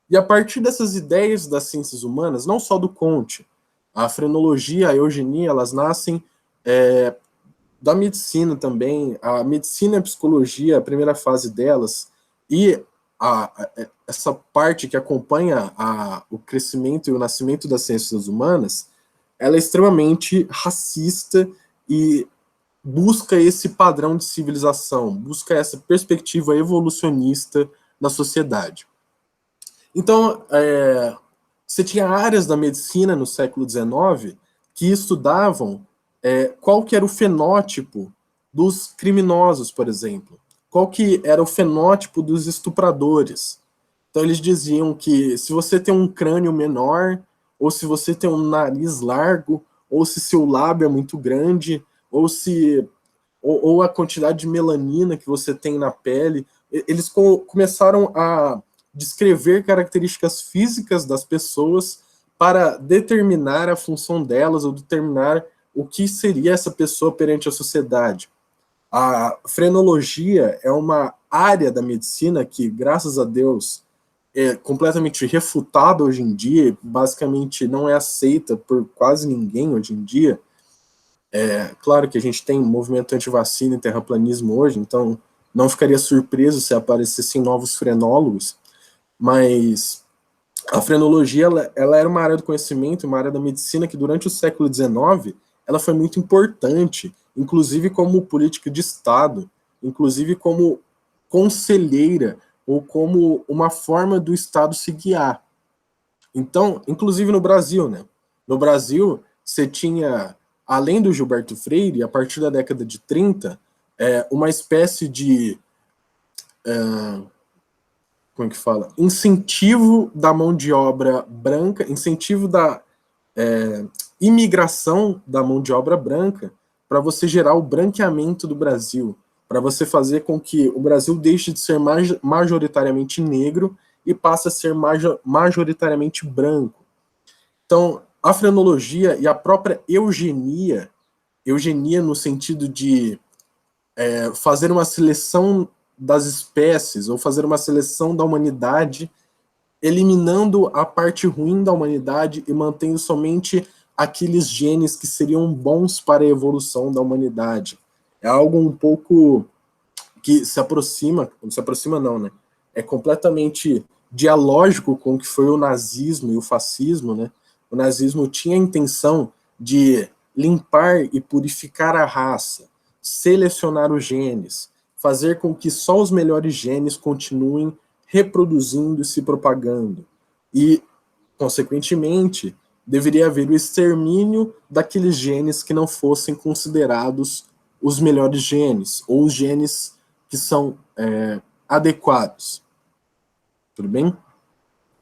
E a partir dessas ideias das ciências humanas, não só do Comte, a frenologia, a eugenia, elas nascem da medicina também. A medicina e a psicologia, a primeira fase delas, e essa parte que acompanha o crescimento e o nascimento das ciências humanas, ela é extremamente racista e busca esse padrão de civilização, busca essa perspectiva evolucionista da sociedade. Então, você tinha áreas da medicina no século XIX que estudavam qual que era o fenótipo dos criminosos, por exemplo. Qual que era o fenótipo dos estupradores. Então, eles diziam que se você tem um crânio menor, ou se você tem um nariz largo, ou se seu lábio é muito grande, ou a quantidade de melanina que você tem na pele, eles começaram a descrever características físicas das pessoas para determinar a função delas, ou determinar o que seria essa pessoa perante a sociedade. A frenologia é uma área da medicina que, graças a Deus, é completamente refutada hoje em dia, basicamente não é aceita por quase ninguém hoje em dia. Claro que a gente tem movimento anti-vacina e terraplanismo hoje, então não ficaria surpreso se aparecessem novos frenólogos, mas a frenologia ela era uma área do conhecimento, uma área da medicina que durante o século XIX ela foi muito importante, inclusive como política de Estado, inclusive como conselheira, ou como uma forma do Estado se guiar. Então, inclusive no Brasil, né? No Brasil, você tinha, além do Gilberto Freire, a partir da década de 30, uma espécie de como é que fala? Incentivo da mão de obra branca, incentivo da imigração da mão de obra branca, para você gerar o branqueamento do Brasil, para você fazer com que o Brasil deixe de ser majoritariamente negro e passe a ser majoritariamente branco. Então, a frenologia e a própria eugenia no sentido de fazer uma seleção das espécies, ou fazer uma seleção da humanidade, eliminando a parte ruim da humanidade e mantendo somente aqueles genes que seriam bons para a evolução da humanidade. É algo um pouco que se aproxima não, né? É completamente dialógico com o que foi o nazismo e o fascismo, né? O nazismo tinha a intenção de limpar e purificar a raça, selecionar os genes, fazer com que só os melhores genes continuem reproduzindo e se propagando. E, consequentemente, deveria haver o extermínio daqueles genes que não fossem considerados os melhores genes, ou os genes que são adequados. Tudo bem?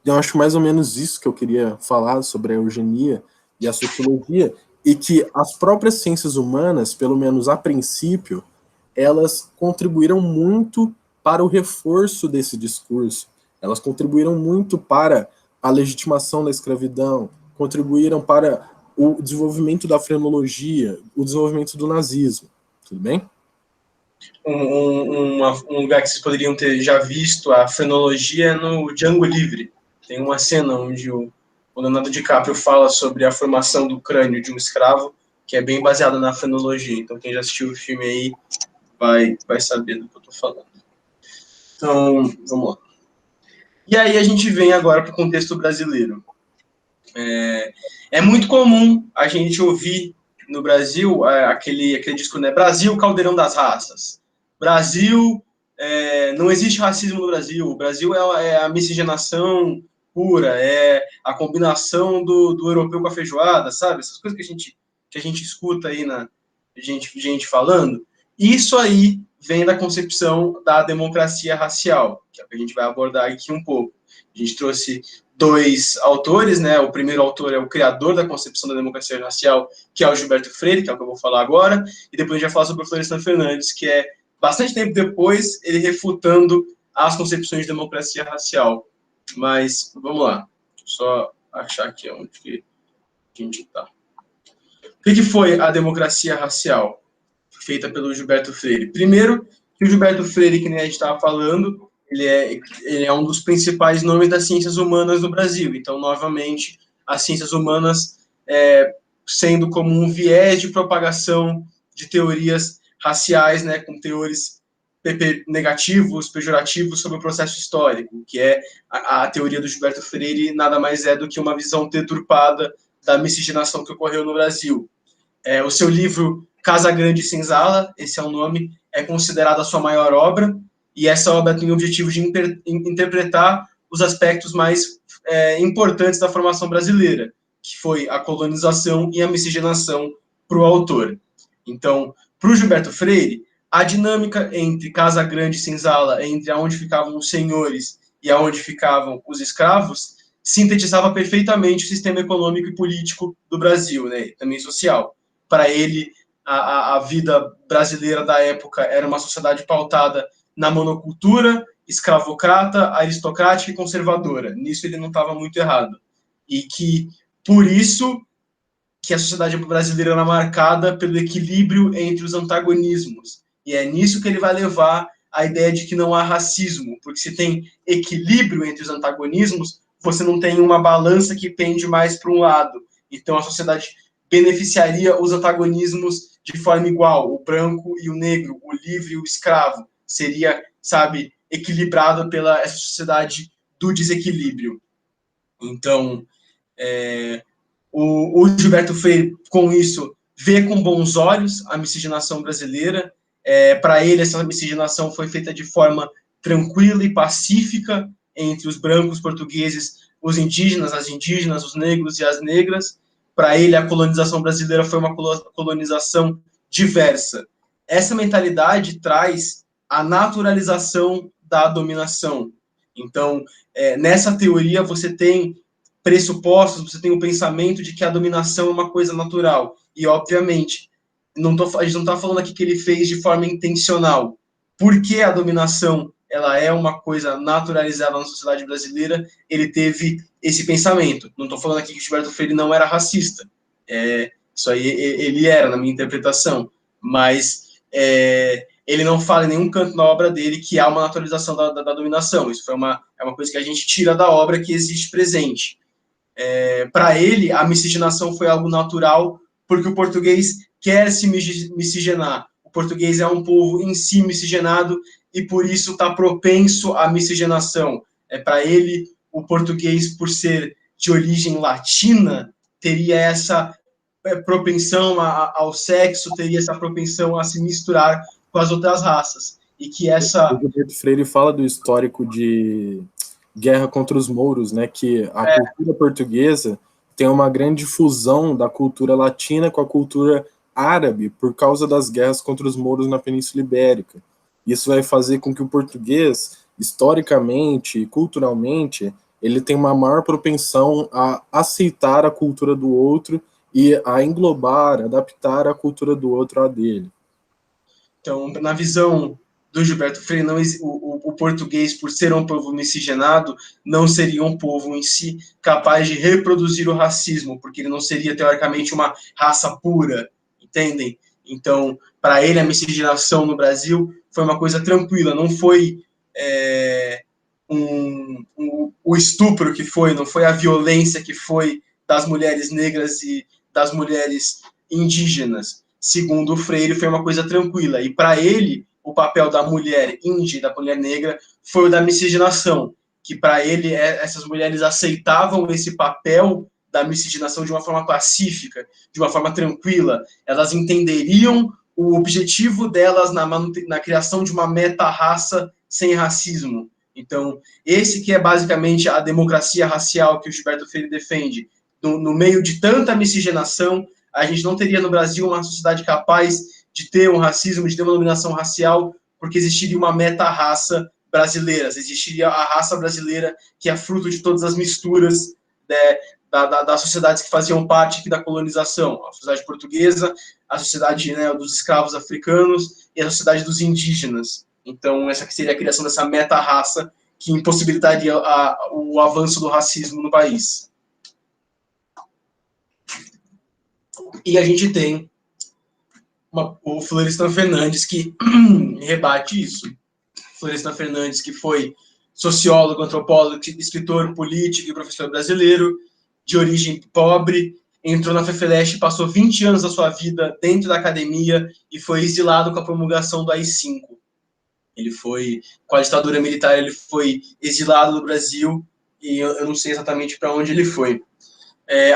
Então, eu acho mais ou menos isso que eu queria falar sobre a eugenia e a sociologia, e que as próprias ciências humanas, pelo menos a princípio, elas contribuíram muito para o reforço desse discurso. Elas contribuíram muito para a legitimação da escravidão, contribuíram para o desenvolvimento da frenologia, o desenvolvimento do nazismo. Tudo bem? Um lugar que vocês poderiam ter já visto a frenologia é no Django Livre. Tem uma cena onde o Leonardo DiCaprio fala sobre a formação do crânio de um escravo, que é bem baseada na frenologia. Então, quem já assistiu o filme aí vai saber do que eu estou falando. Então, vamos lá. E aí a gente vem agora para o contexto brasileiro. É muito comum a gente ouvir no Brasil aquele disco, né? Brasil, caldeirão das raças. Brasil, não existe racismo no Brasil. O Brasil é a miscigenação pura, é a combinação do europeu com a feijoada, sabe? Essas coisas que a gente escuta aí gente falando. Isso aí vem da concepção da democracia racial, que é o que a gente vai abordar aqui um pouco. A gente trouxe 2 autores, né? O primeiro autor é o criador da concepção da democracia racial, que é o Gilberto Freire, que é o que eu vou falar agora, e depois a gente vai falar sobre o Florestan Fernandes, que é bastante tempo depois ele refutando as concepções de democracia racial. Mas vamos lá, só achar aqui onde que a gente está. O que foi a democracia racial feita pelo Gilberto Freire? Primeiro, que o Gilberto Freire, que nem a gente estava falando, ele é um dos principais nomes das ciências humanas no Brasil. Então, novamente, as ciências humanas sendo como um viés de propagação de teorias raciais, né, com teores negativos, pejorativos sobre o processo histórico, que é a teoria do Gilberto Freire, nada mais é do que uma visão deturpada da miscigenação que ocorreu no Brasil. O seu livro Casa Grande e Senzala, esse é o nome, é considerado a sua maior obra, e essa obra tem o objetivo de interpretar os aspectos mais importantes da formação brasileira, que foi a colonização e a miscigenação para o autor. Então, para o Gilberto Freire, a dinâmica entre Casa Grande e Senzala, entre onde ficavam os senhores e aonde ficavam os escravos, sintetizava perfeitamente o sistema econômico e político do Brasil, né, e também social. Para ele, a vida brasileira da época era uma sociedade pautada na monocultura, escravocrata, aristocrática e conservadora. Nisso ele não estava muito errado. E que, por isso, que a sociedade brasileira era marcada pelo equilíbrio entre os antagonismos. E é nisso que ele vai levar a ideia de que não há racismo, porque se tem equilíbrio entre os antagonismos, você não tem uma balança que pende mais para um lado. Então a sociedade beneficiaria os antagonismos de forma igual, o branco e o negro, o livre e o escravo. Seria, sabe, equilibrado pela essa sociedade do desequilíbrio. Então, o Gilberto Freire, com isso, vê com bons olhos a miscigenação brasileira. Para ele, essa miscigenação foi feita de forma tranquila e pacífica entre os brancos portugueses, os indígenas, as indígenas, os negros e as negras. Para ele, a colonização brasileira foi uma colonização diversa. Essa mentalidade traz a naturalização da dominação. Então, nessa teoria, você tem pressupostos, você tem o pensamento de que a dominação é uma coisa natural. E, obviamente, a gente não está falando aqui que ele fez de forma intencional. Porque a dominação ela é uma coisa naturalizada na sociedade brasileira, ele teve esse pensamento. Não estou falando aqui que o Gilberto Freire não era racista. Isso aí ele era, na minha interpretação. Mas ele não fala em nenhum canto na obra dele que há uma naturalização da dominação. Isso é uma coisa que a gente tira da obra que existe presente. Para ele, a miscigenação foi algo natural, porque o português quer se miscigenar. O português é um povo em si miscigenado e, por isso, está propenso à miscigenação. Para ele, o português, por ser de origem latina, teria essa propensão ao sexo, teria essa propensão a se misturar com as outras raças. E que essa... O Gilberto Freire fala do histórico de guerra contra os mouros, né, que a cultura portuguesa tem uma grande fusão da cultura latina com a cultura árabe por causa das guerras contra os mouros na Península Ibérica. Isso vai fazer com que o português, historicamente e culturalmente, ele tenha uma maior propensão a aceitar a cultura do outro e a englobar, adaptar a cultura do outro à dele. Então, na visão do Gilberto Freire, não, o português, por ser um povo miscigenado, não seria um povo em si capaz de reproduzir o racismo, porque ele não seria, teoricamente, uma raça pura, entendem? Então, para ele, a miscigenação no Brasil foi uma coisa tranquila, não foi o estupro que foi, não foi a violência que foi das mulheres negras e das mulheres indígenas. Segundo o Freire, foi uma coisa tranquila. E para ele, o papel da mulher índia e da mulher negra foi o da miscigenação, que para ele essas mulheres aceitavam esse papel da miscigenação de uma forma pacífica, de uma forma tranquila. Elas entenderiam o objetivo delas na criação de uma meta-raça sem racismo. Então, esse que é basicamente a democracia racial que o Gilberto Freire defende. No meio de tanta miscigenação, a gente não teria no Brasil uma sociedade capaz de ter um racismo, de ter uma dominação racial, porque existiria uma meta-raça brasileira, existiria a raça brasileira que é fruto de todas as misturas das sociedades que faziam parte aqui da colonização, a sociedade portuguesa, a sociedade, né, dos escravos africanos e a sociedade dos indígenas. Então, essa que seria a criação dessa meta-raça que impossibilitaria o avanço do racismo no país. E a gente tem o Florestan Fernandes que rebate isso. Florestan Fernandes, que foi sociólogo, antropólogo, escritor, político e professor brasileiro, de origem pobre, entrou na FEFELESH, passou 20 anos da sua vida dentro da academia e foi exilado com a promulgação do AI-5. Ele foi, com a ditadura militar, ele foi exilado do Brasil e eu não sei exatamente para onde ele foi.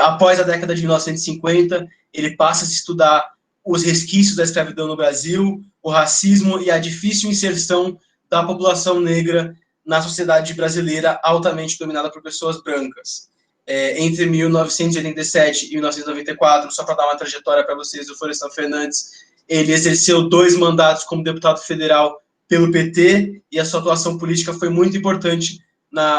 Após a década de 1950, ele passa a se estudar os resquícios da escravidão no Brasil, o racismo e a difícil inserção da população negra na sociedade brasileira altamente dominada por pessoas brancas. Entre 1987 e 1994, só para dar uma trajetória para vocês, o Florestan Fernandes, ele exerceu 2 mandatos como deputado federal pelo PT e a sua atuação política foi muito importante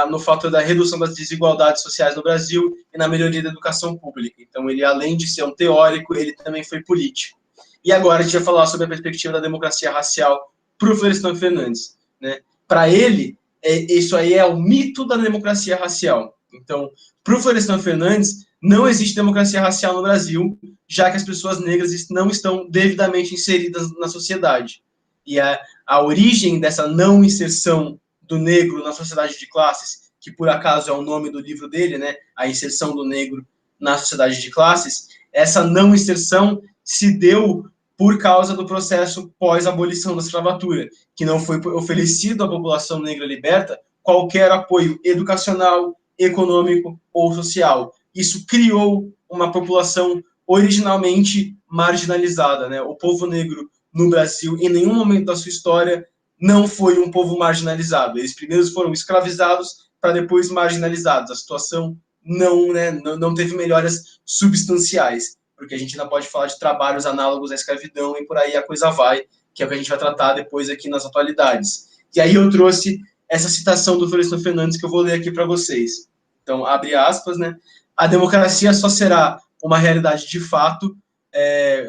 no fator da redução das desigualdades sociais no Brasil e na melhoria da educação pública. Então, ele, além de ser um teórico, ele também foi político. E agora a gente vai falar sobre a perspectiva da democracia racial para o Florestan Fernandes, né? Para ele, isso aí é o mito da democracia racial. Então, para o Florestan Fernandes, não existe democracia racial no Brasil, já que as pessoas negras não estão devidamente inseridas na sociedade. E a origem dessa não inserção do negro na sociedade de classes, que por acaso é o nome do livro dele, né? A inserção do negro na sociedade de classes, essa não inserção se deu por causa do processo pós-abolição da escravatura, que não foi oferecido à população negra liberta qualquer apoio educacional, econômico ou social. Isso criou uma população originalmente marginalizada, né? O povo negro no Brasil, em nenhum momento da sua história, não foi um povo marginalizado. Eles primeiro foram escravizados para depois marginalizados. A situação não teve melhoras substanciais, porque a gente ainda pode falar de trabalhos análogos à escravidão e por aí a coisa vai, que é o que a gente vai tratar depois aqui nas atualidades. E aí eu trouxe essa citação do Florestan Fernandes que eu vou ler aqui para vocês. Então, abre aspas, né? A democracia só será uma realidade de fato,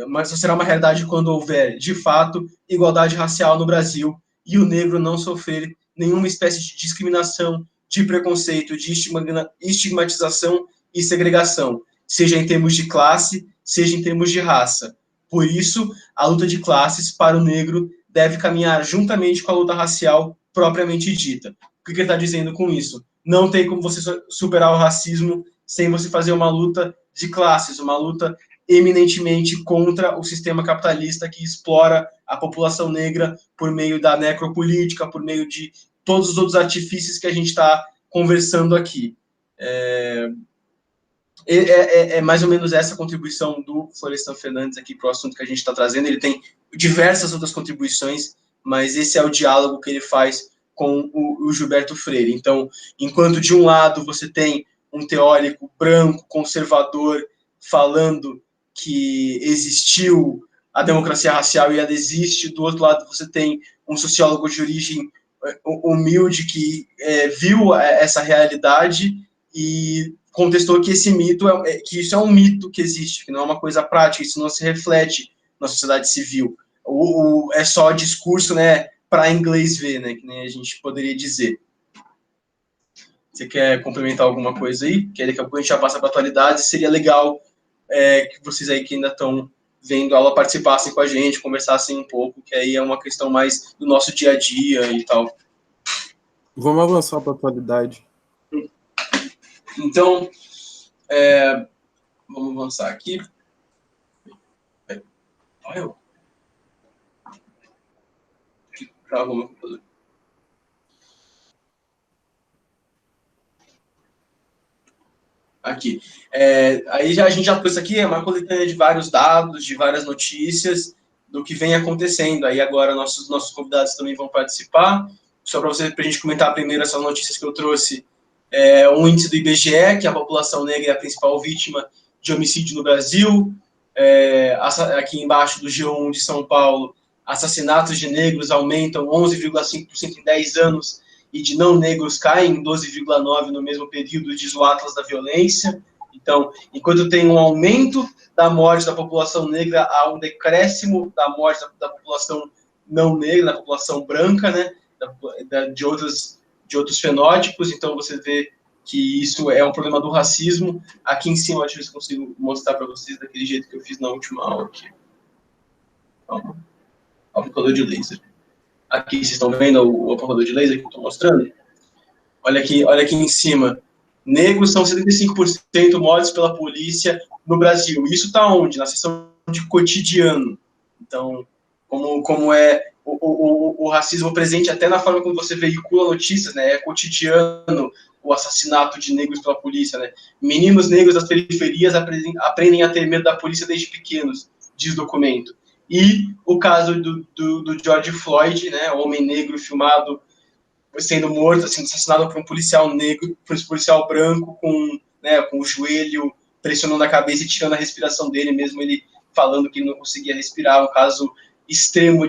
mas só será uma realidade quando houver, de fato, igualdade racial no Brasil e o negro não sofrer nenhuma espécie de discriminação, de preconceito, de estigmatização e segregação, seja em termos de classe, seja em termos de raça. Por isso, a luta de classes para o negro deve caminhar juntamente com a luta racial propriamente dita. O que ele está dizendo com isso? Não tem como você superar o racismo sem você fazer uma luta de classes, uma luta eminentemente contra o sistema capitalista que explora a população negra por meio da necropolítica, por meio de todos os outros artifícios que a gente está conversando aqui. é mais ou menos essa contribuição do Florestan Fernandes aqui para o assunto que a gente está trazendo. Ele tem diversas outras contribuições, mas esse é o diálogo que ele faz com o Gilberto Freire. Então, enquanto de um lado você tem um teórico branco, conservador, falando que existiu a democracia racial e ela existe, do outro lado você tem um sociólogo de origem humilde que viu essa realidade e contestou que esse mito que isso é um mito que existe, que não é uma coisa prática, isso não se reflete na sociedade civil. É só discurso, né, para inglês ver, né, que nem a gente poderia dizer. Você quer complementar alguma coisa aí? Que daqui a pouco a gente já passa para a atualidade. Seria legal que vocês aí que ainda estão vendo a aula participassem com a gente, conversassem um pouco, que aí é uma questão mais do nosso dia a dia e tal. Vamos avançar para a atualidade. Então, vamos avançar aqui. Travou meu computador. Aqui. Aí a gente já trouxe aqui uma coletânea de vários dados, de várias notícias do que vem acontecendo. Aí agora nossos convidados também vão participar. Só para a gente comentar primeiro essas notícias que eu trouxe. Um índice do IBGE, que a população negra é a principal vítima de homicídio no Brasil. Aqui embaixo do G1 de São Paulo, assassinatos de negros aumentam 11,5% em 10 anos e de não negros caem em 12,9% no mesmo período, diz o Atlas da Violência. Então, enquanto tem um aumento da morte da população negra, há um decréscimo da morte da população não negra, da população branca, né, de outros fenótipos. Então, você vê que isso é um problema do racismo. Aqui em cima, deixa eu ver se consigo mostrar para vocês daquele jeito que eu fiz na última aula aqui. Calma. Aplicador de laser. Aqui, vocês estão vendo o aplicador de laser que eu estou mostrando? Olha aqui em cima. Negros são 75% mortos pela polícia no Brasil. Isso está onde? Na seção de cotidiano. Então, como é o racismo presente até na forma como você veicula notícias, né? É cotidiano o assassinato de negros pela polícia, né? Meninos negros das periferias aprendem a ter medo da polícia desde pequenos, diz o documento. E o caso do George Floyd, né? Homem negro filmado sendo morto, sendo assassinado por um policial negro, por um policial branco com o joelho pressionando a cabeça e tirando a respiração dele, mesmo ele falando que ele não conseguia respirar. Um caso extremo,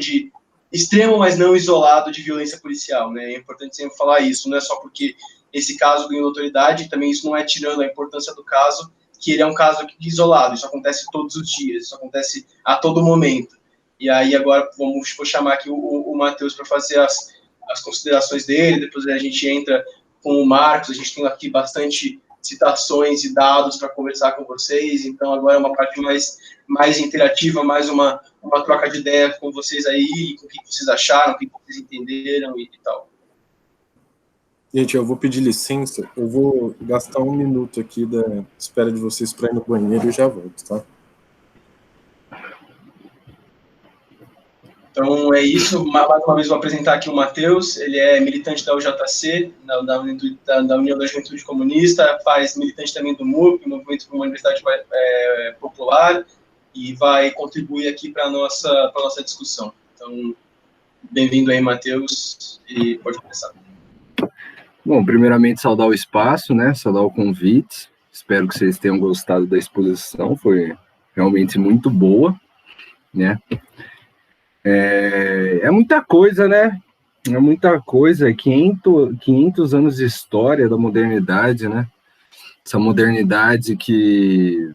mas não isolado, de violência policial, né? É importante sempre falar isso, não é só porque esse caso ganhou notoriedade, também isso não é tirando a importância do caso, que ele é um caso isolado, isso acontece todos os dias, isso acontece a todo momento. E aí agora vou chamar aqui o Matheus para fazer as considerações dele, depois a gente entra com o Marcos, a gente tem aqui bastante citações e dados para conversar com vocês, então agora é uma parte mais interativa, mais uma troca de ideia com vocês aí, com o que vocês acharam, o que vocês entenderam e tal. Gente, eu vou pedir licença, eu vou gastar 1 minuto aqui da espera de vocês para ir no banheiro e já volto, tá? Então é isso, mais uma vez vou apresentar aqui o Matheus, ele é militante da UJC, da União da Juventude Comunista, faz militante também do MUP, Movimento por uma Universidade Popular, e vai contribuir aqui para a nossa discussão. Então, bem-vindo aí, Matheus, e pode começar. Bom, primeiramente saudar o espaço, né, saudar o convite, espero que vocês tenham gostado da exposição, foi realmente muito boa, né. É muita coisa, né? É muita coisa, 500 anos de história da modernidade, né? Essa modernidade que,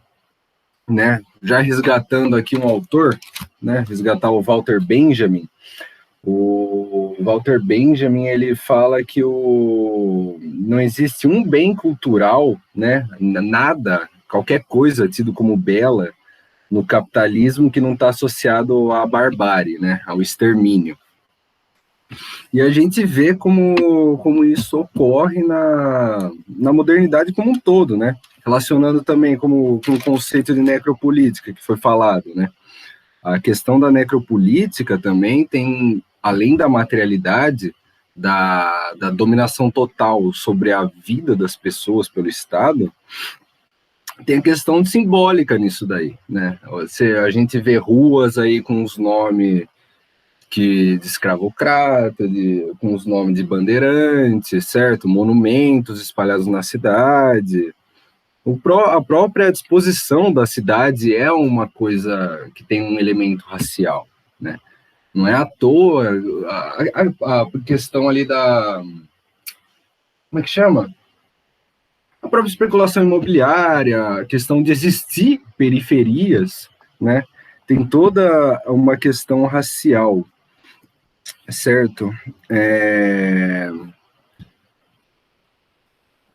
né, já resgatando aqui um autor, né, resgatar o Walter Benjamin. O Walter Benjamin, ele fala que não existe um bem cultural, né, nada, qualquer coisa tido como bela, no capitalismo que não está associado à barbárie, né, ao extermínio. E a gente vê como isso ocorre na modernidade como um todo, né, relacionando também com o conceito de necropolítica que foi falado, né. A questão da necropolítica também tem, além da materialidade, da dominação total sobre a vida das pessoas pelo Estado, tem a questão simbólica nisso daí, né? A gente vê ruas aí com os nomes de escravocrata, com os nomes de bandeirantes, certo? Monumentos espalhados na cidade. A própria disposição da cidade é uma coisa que tem um elemento racial, né? Não é à toa a questão ali da... Como é que chama? A própria especulação imobiliária, a questão de existir periferias, né? Tem toda uma questão racial, certo?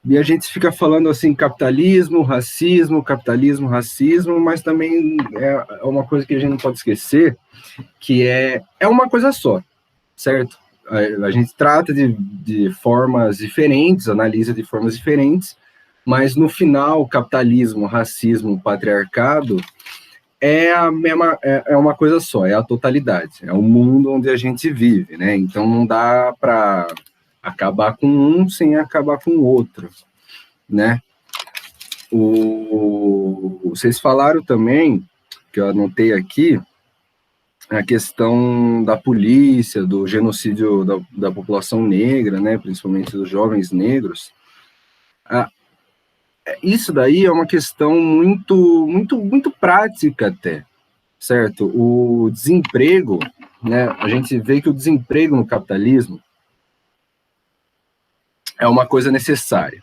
E a gente fica falando assim, capitalismo, racismo, mas também é uma coisa que a gente não pode esquecer, que é uma coisa só, certo? A gente trata de formas diferentes, analisa de formas diferentes, mas no final, capitalismo, racismo, patriarcado é uma coisa só, é a totalidade, é o mundo onde a gente vive, né? Então não dá para acabar com um sem acabar com o outro, né? Vocês falaram também, que eu anotei aqui, a questão da polícia, do genocídio da população negra, né? Principalmente dos jovens negros. Isso daí é uma questão muito, muito, muito prática até, certo? O desemprego, né? A gente vê que o desemprego no capitalismo é uma coisa necessária,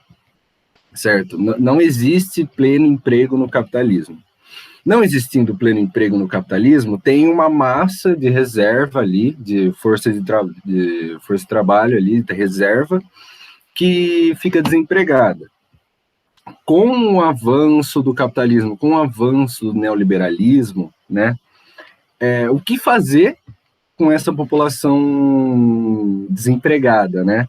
certo? Não existe pleno emprego no capitalismo. Não existindo pleno emprego no capitalismo, tem uma massa de reserva ali, de força de trabalho ali, de reserva, que fica desempregada. Com o avanço do capitalismo, com o avanço do neoliberalismo, né, o que fazer com essa população desempregada, né?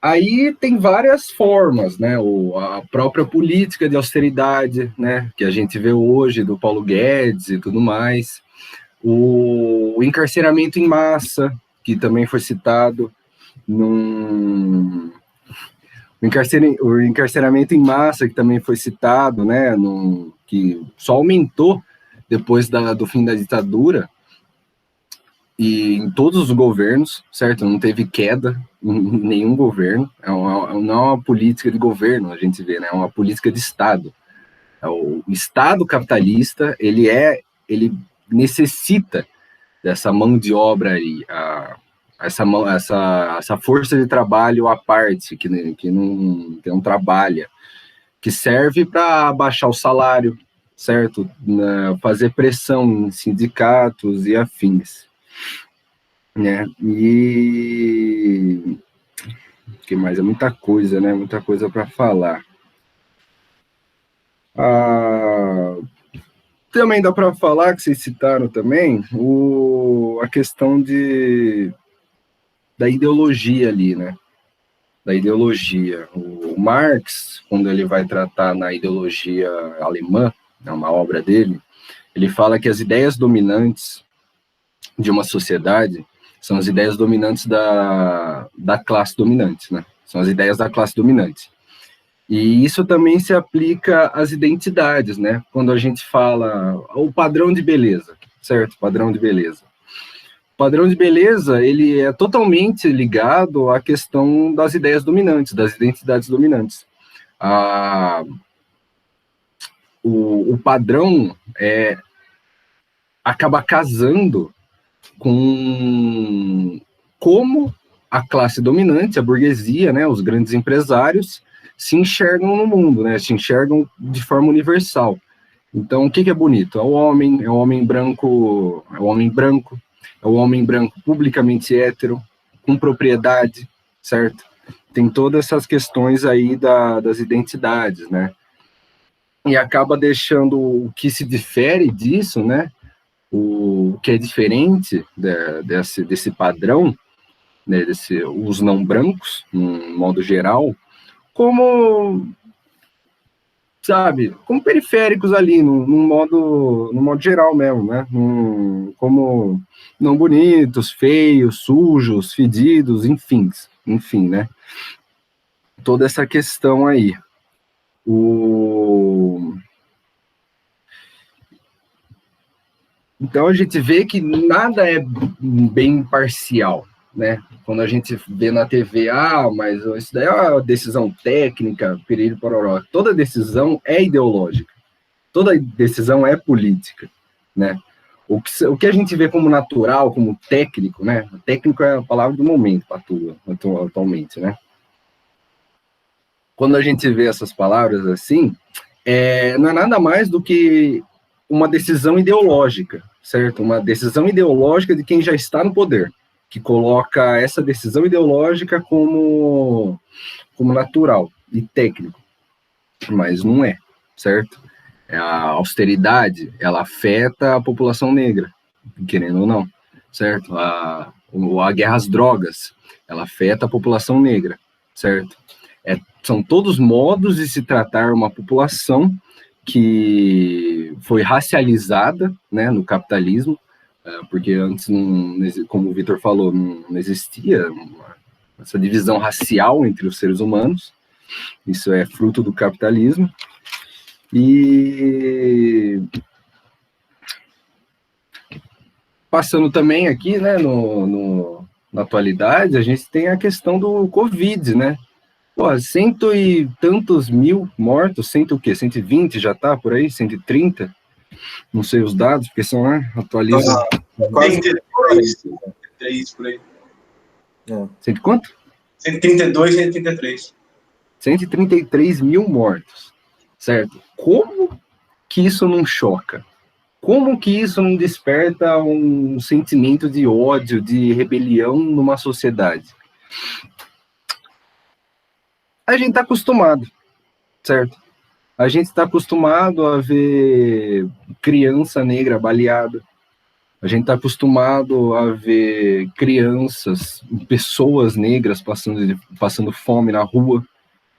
Aí tem várias formas, né? A própria política de austeridade, né, que a gente vê hoje do Paulo Guedes e tudo mais, o encarceramento em massa, que também foi citado o encarceramento em massa, que também foi citado, né, que só aumentou depois do fim da ditadura, e em todos os governos, certo? Não teve queda em nenhum governo, não é uma política de governo, a gente vê, né, é uma política de Estado. O Estado capitalista, ele necessita dessa mão de obra aí, essa força de trabalho à parte, que não trabalha, que serve para baixar o salário, certo? Fazer pressão em sindicatos e afins, né? E o que mais? É muita coisa, né? Muita coisa para falar. Também dá para falar, que vocês citaram também, a questão da ideologia ali, né? Da ideologia. O Marx, quando ele vai tratar na ideologia alemã, é uma obra dele, ele fala que as ideias dominantes de uma sociedade são as ideias dominantes da classe dominante, né? São as ideias da classe dominante. E isso também se aplica às identidades, né? Quando a gente fala o padrão de beleza, certo? Padrão de beleza. O padrão de beleza, ele é totalmente ligado à questão das ideias dominantes, das identidades dominantes. O padrão acaba casando com como a classe dominante, a burguesia, né, os grandes empresários, se enxergam no mundo, né, se enxergam de forma universal. Então, o que é bonito? É o homem branco, é o homem branco publicamente hétero, com propriedade, certo? Tem todas essas questões aí das identidades, né? E acaba deixando o que se difere disso, né? O que é diferente desse padrão, né? Os não brancos, no modo geral, como, sabe, como periféricos ali, no modo geral mesmo, né? Como não bonitos, feios, sujos, fedidos, enfim, né? Toda essa questão aí. Então a gente vê que nada é bem imparcial, né? Quando a gente vê na TV, mas isso daí é uma decisão técnica, piriri pororó. Toda decisão é ideológica, toda decisão é política, né? O que a gente vê como natural, como técnico, né? Técnico é a palavra do momento para tudo, atualmente, né? Quando a gente vê essas palavras assim, não é nada mais do que uma decisão ideológica, certo? Uma decisão ideológica de quem já está no poder, que coloca essa decisão ideológica como natural e técnico, mas não é, certo? A austeridade, ela afeta a população negra, querendo ou não, certo? A guerra às drogas, ela afeta a população negra, certo? São todos modos de se tratar uma população que foi racializada, né, no capitalismo, porque antes, como o Vitor falou, não existia essa divisão racial entre os seres humanos. Isso é fruto do capitalismo. E passando também aqui, né, na atualidade, a gente tem a questão do Covid, né? Pô, 100 e tantos mil mortos, 120 já tá por aí, 130, não sei os dados, porque são, né, atualizam. Quase 133 por aí. 100 quanto? 132, 133. 133 mil mortos, certo? Como que isso não choca? Como que isso não desperta um sentimento de ódio, de rebelião numa sociedade? A gente está acostumado, certo? A gente está acostumado a ver criança negra baleada. A gente está acostumado a ver pessoas negras passando fome na rua,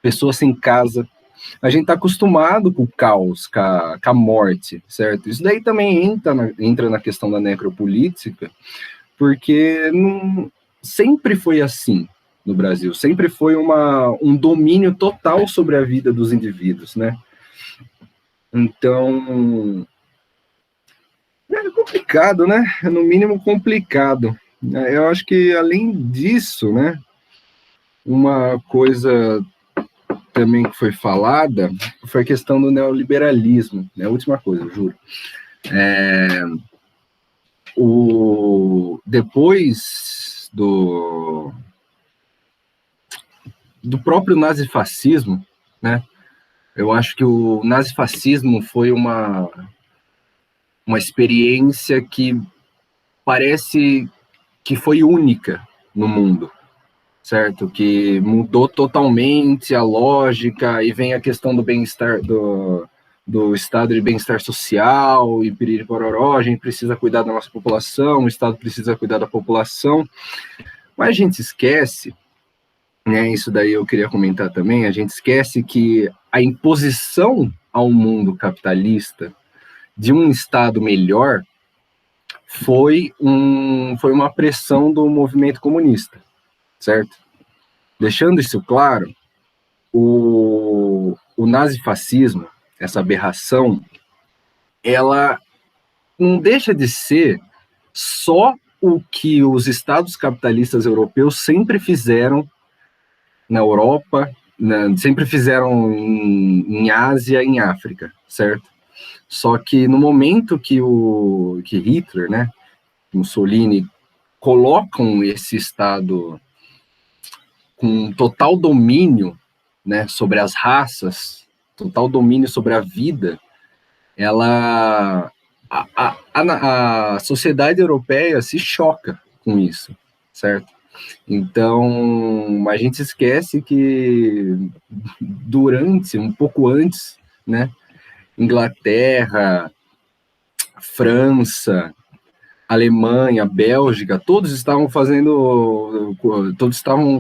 pessoas sem casa. A gente está acostumado com o caos, com a morte, certo? Isso daí também entra na questão da necropolítica, porque sempre foi assim no Brasil, sempre foi um domínio total sobre a vida dos indivíduos, né? Então, é complicado, né? É no mínimo complicado. Eu acho que, além disso, né, uma coisa também que foi falada foi a questão do neoliberalismo, né? A última coisa, juro. Depois do próprio nazifascismo, né? Eu acho que o nazifascismo foi uma experiência que parece que foi única no mundo, certo? Que mudou totalmente a lógica, e vem a questão do bem-estar, do estado de bem-estar social, e piriri pororó, a gente precisa cuidar da nossa população, o Estado precisa cuidar da população, mas a gente esquece, né, isso daí eu queria comentar também, a gente esquece que a imposição ao mundo capitalista de um Estado melhor foi uma pressão do movimento comunista, certo? Deixando isso claro, o nazifascismo, essa aberração, ela não deixa de ser só o que os estados capitalistas europeus sempre fizeram na Europa, sempre fizeram em Ásia e em África, certo? Só que no momento que Hitler, né, Mussolini, colocam esse Estado com total domínio, né, sobre as raças, total domínio sobre a vida, a sociedade europeia se choca com isso, certo? Então, a gente esquece que um pouco antes, né, Inglaterra, França, Alemanha, Bélgica, todos estavam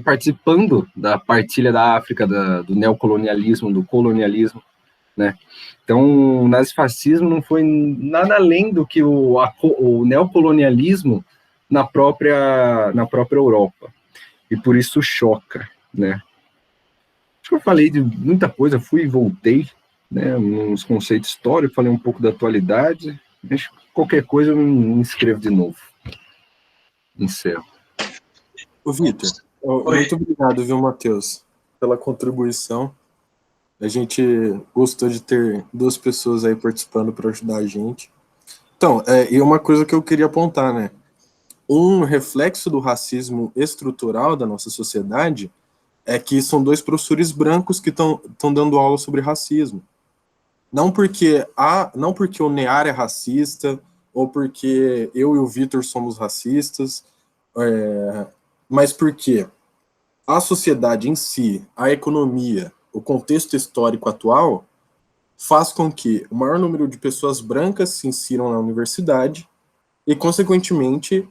participando da partilha da África, do neocolonialismo, do colonialismo, né? Então, o nazifascismo não foi nada além do que o neocolonialismo na própria Europa, e por isso choca, né? Acho que eu falei de muita coisa, fui e voltei, né, nos conceitos históricos, falei um pouco da atualidade. Acho que qualquer coisa eu me inscrevo de novo. Encerro. Ô, Vitor, muito obrigado, viu, Matheus, pela contribuição. A gente gostou de ter duas pessoas aí participando para ajudar a gente. Então, e uma coisa que eu queria apontar, né? Um reflexo do racismo estrutural da nossa sociedade é que são dois professores brancos que estão dando aula sobre racismo. Não porque o Near é racista, ou porque eu e o Vitor somos racistas, mas porque a sociedade em si, a economia, o contexto histórico atual, faz com que o maior número de pessoas brancas se insiram na universidade e, consequentemente,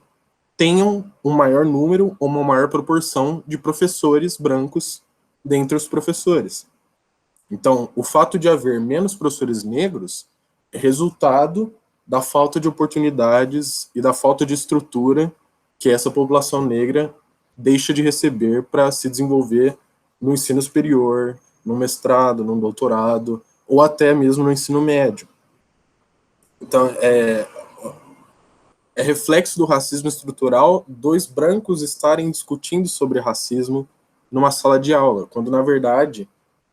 tenham um maior número ou uma maior proporção de professores brancos dentre os professores. Então, o fato de haver menos professores negros é resultado da falta de oportunidades e da falta de estrutura que essa população negra deixa de receber para se desenvolver no ensino superior, no mestrado, no doutorado, ou até mesmo no ensino médio. Então, é reflexo do racismo estrutural dois brancos estarem discutindo sobre racismo numa sala de aula, quando, na verdade,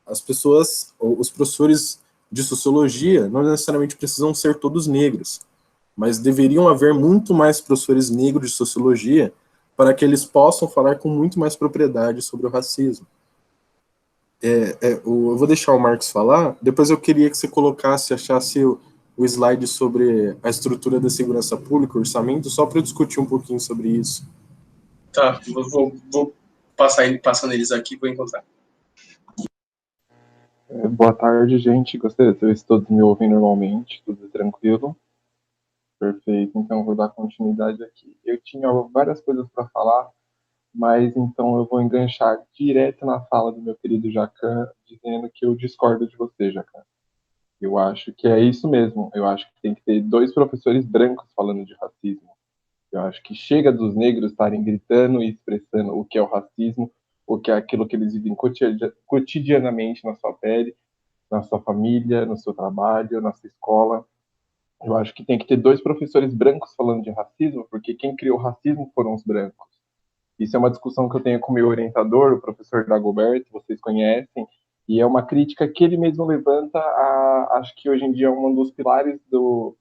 as pessoas, os professores de sociologia, não necessariamente precisam ser todos negros, mas deveriam haver muito mais professores negros de sociologia para que eles possam falar com muito mais propriedade sobre o racismo. Eu vou deixar o Marcos falar, depois eu queria que você achasse o slide sobre a estrutura da segurança pública, o orçamento, só para discutir um pouquinho sobre isso. Tá, vou passando eles aqui, vou encontrar. Boa tarde, gente. Gostaria de saber se todos me ouvem normalmente, tudo tranquilo. Perfeito, então vou dar continuidade aqui. Eu tinha várias coisas para falar, mas então eu vou enganchar direto na fala do meu querido Jacan, dizendo que eu discordo de você, Jacan. Eu acho que é isso mesmo. Eu acho que tem que ter dois professores brancos falando de racismo. Eu acho que chega dos negros estarem gritando e expressando o que é o racismo, o que é aquilo que eles vivem cotidianamente na sua pele, na sua família, no seu trabalho, na sua escola. Eu acho que tem que ter dois professores brancos falando de racismo, porque quem criou o racismo foram os brancos. Isso é uma discussão que eu tenho com o meu orientador, o professor Dagoberto, vocês conhecem, e é uma crítica que ele mesmo levanta, acho que hoje em dia é um dos pilares do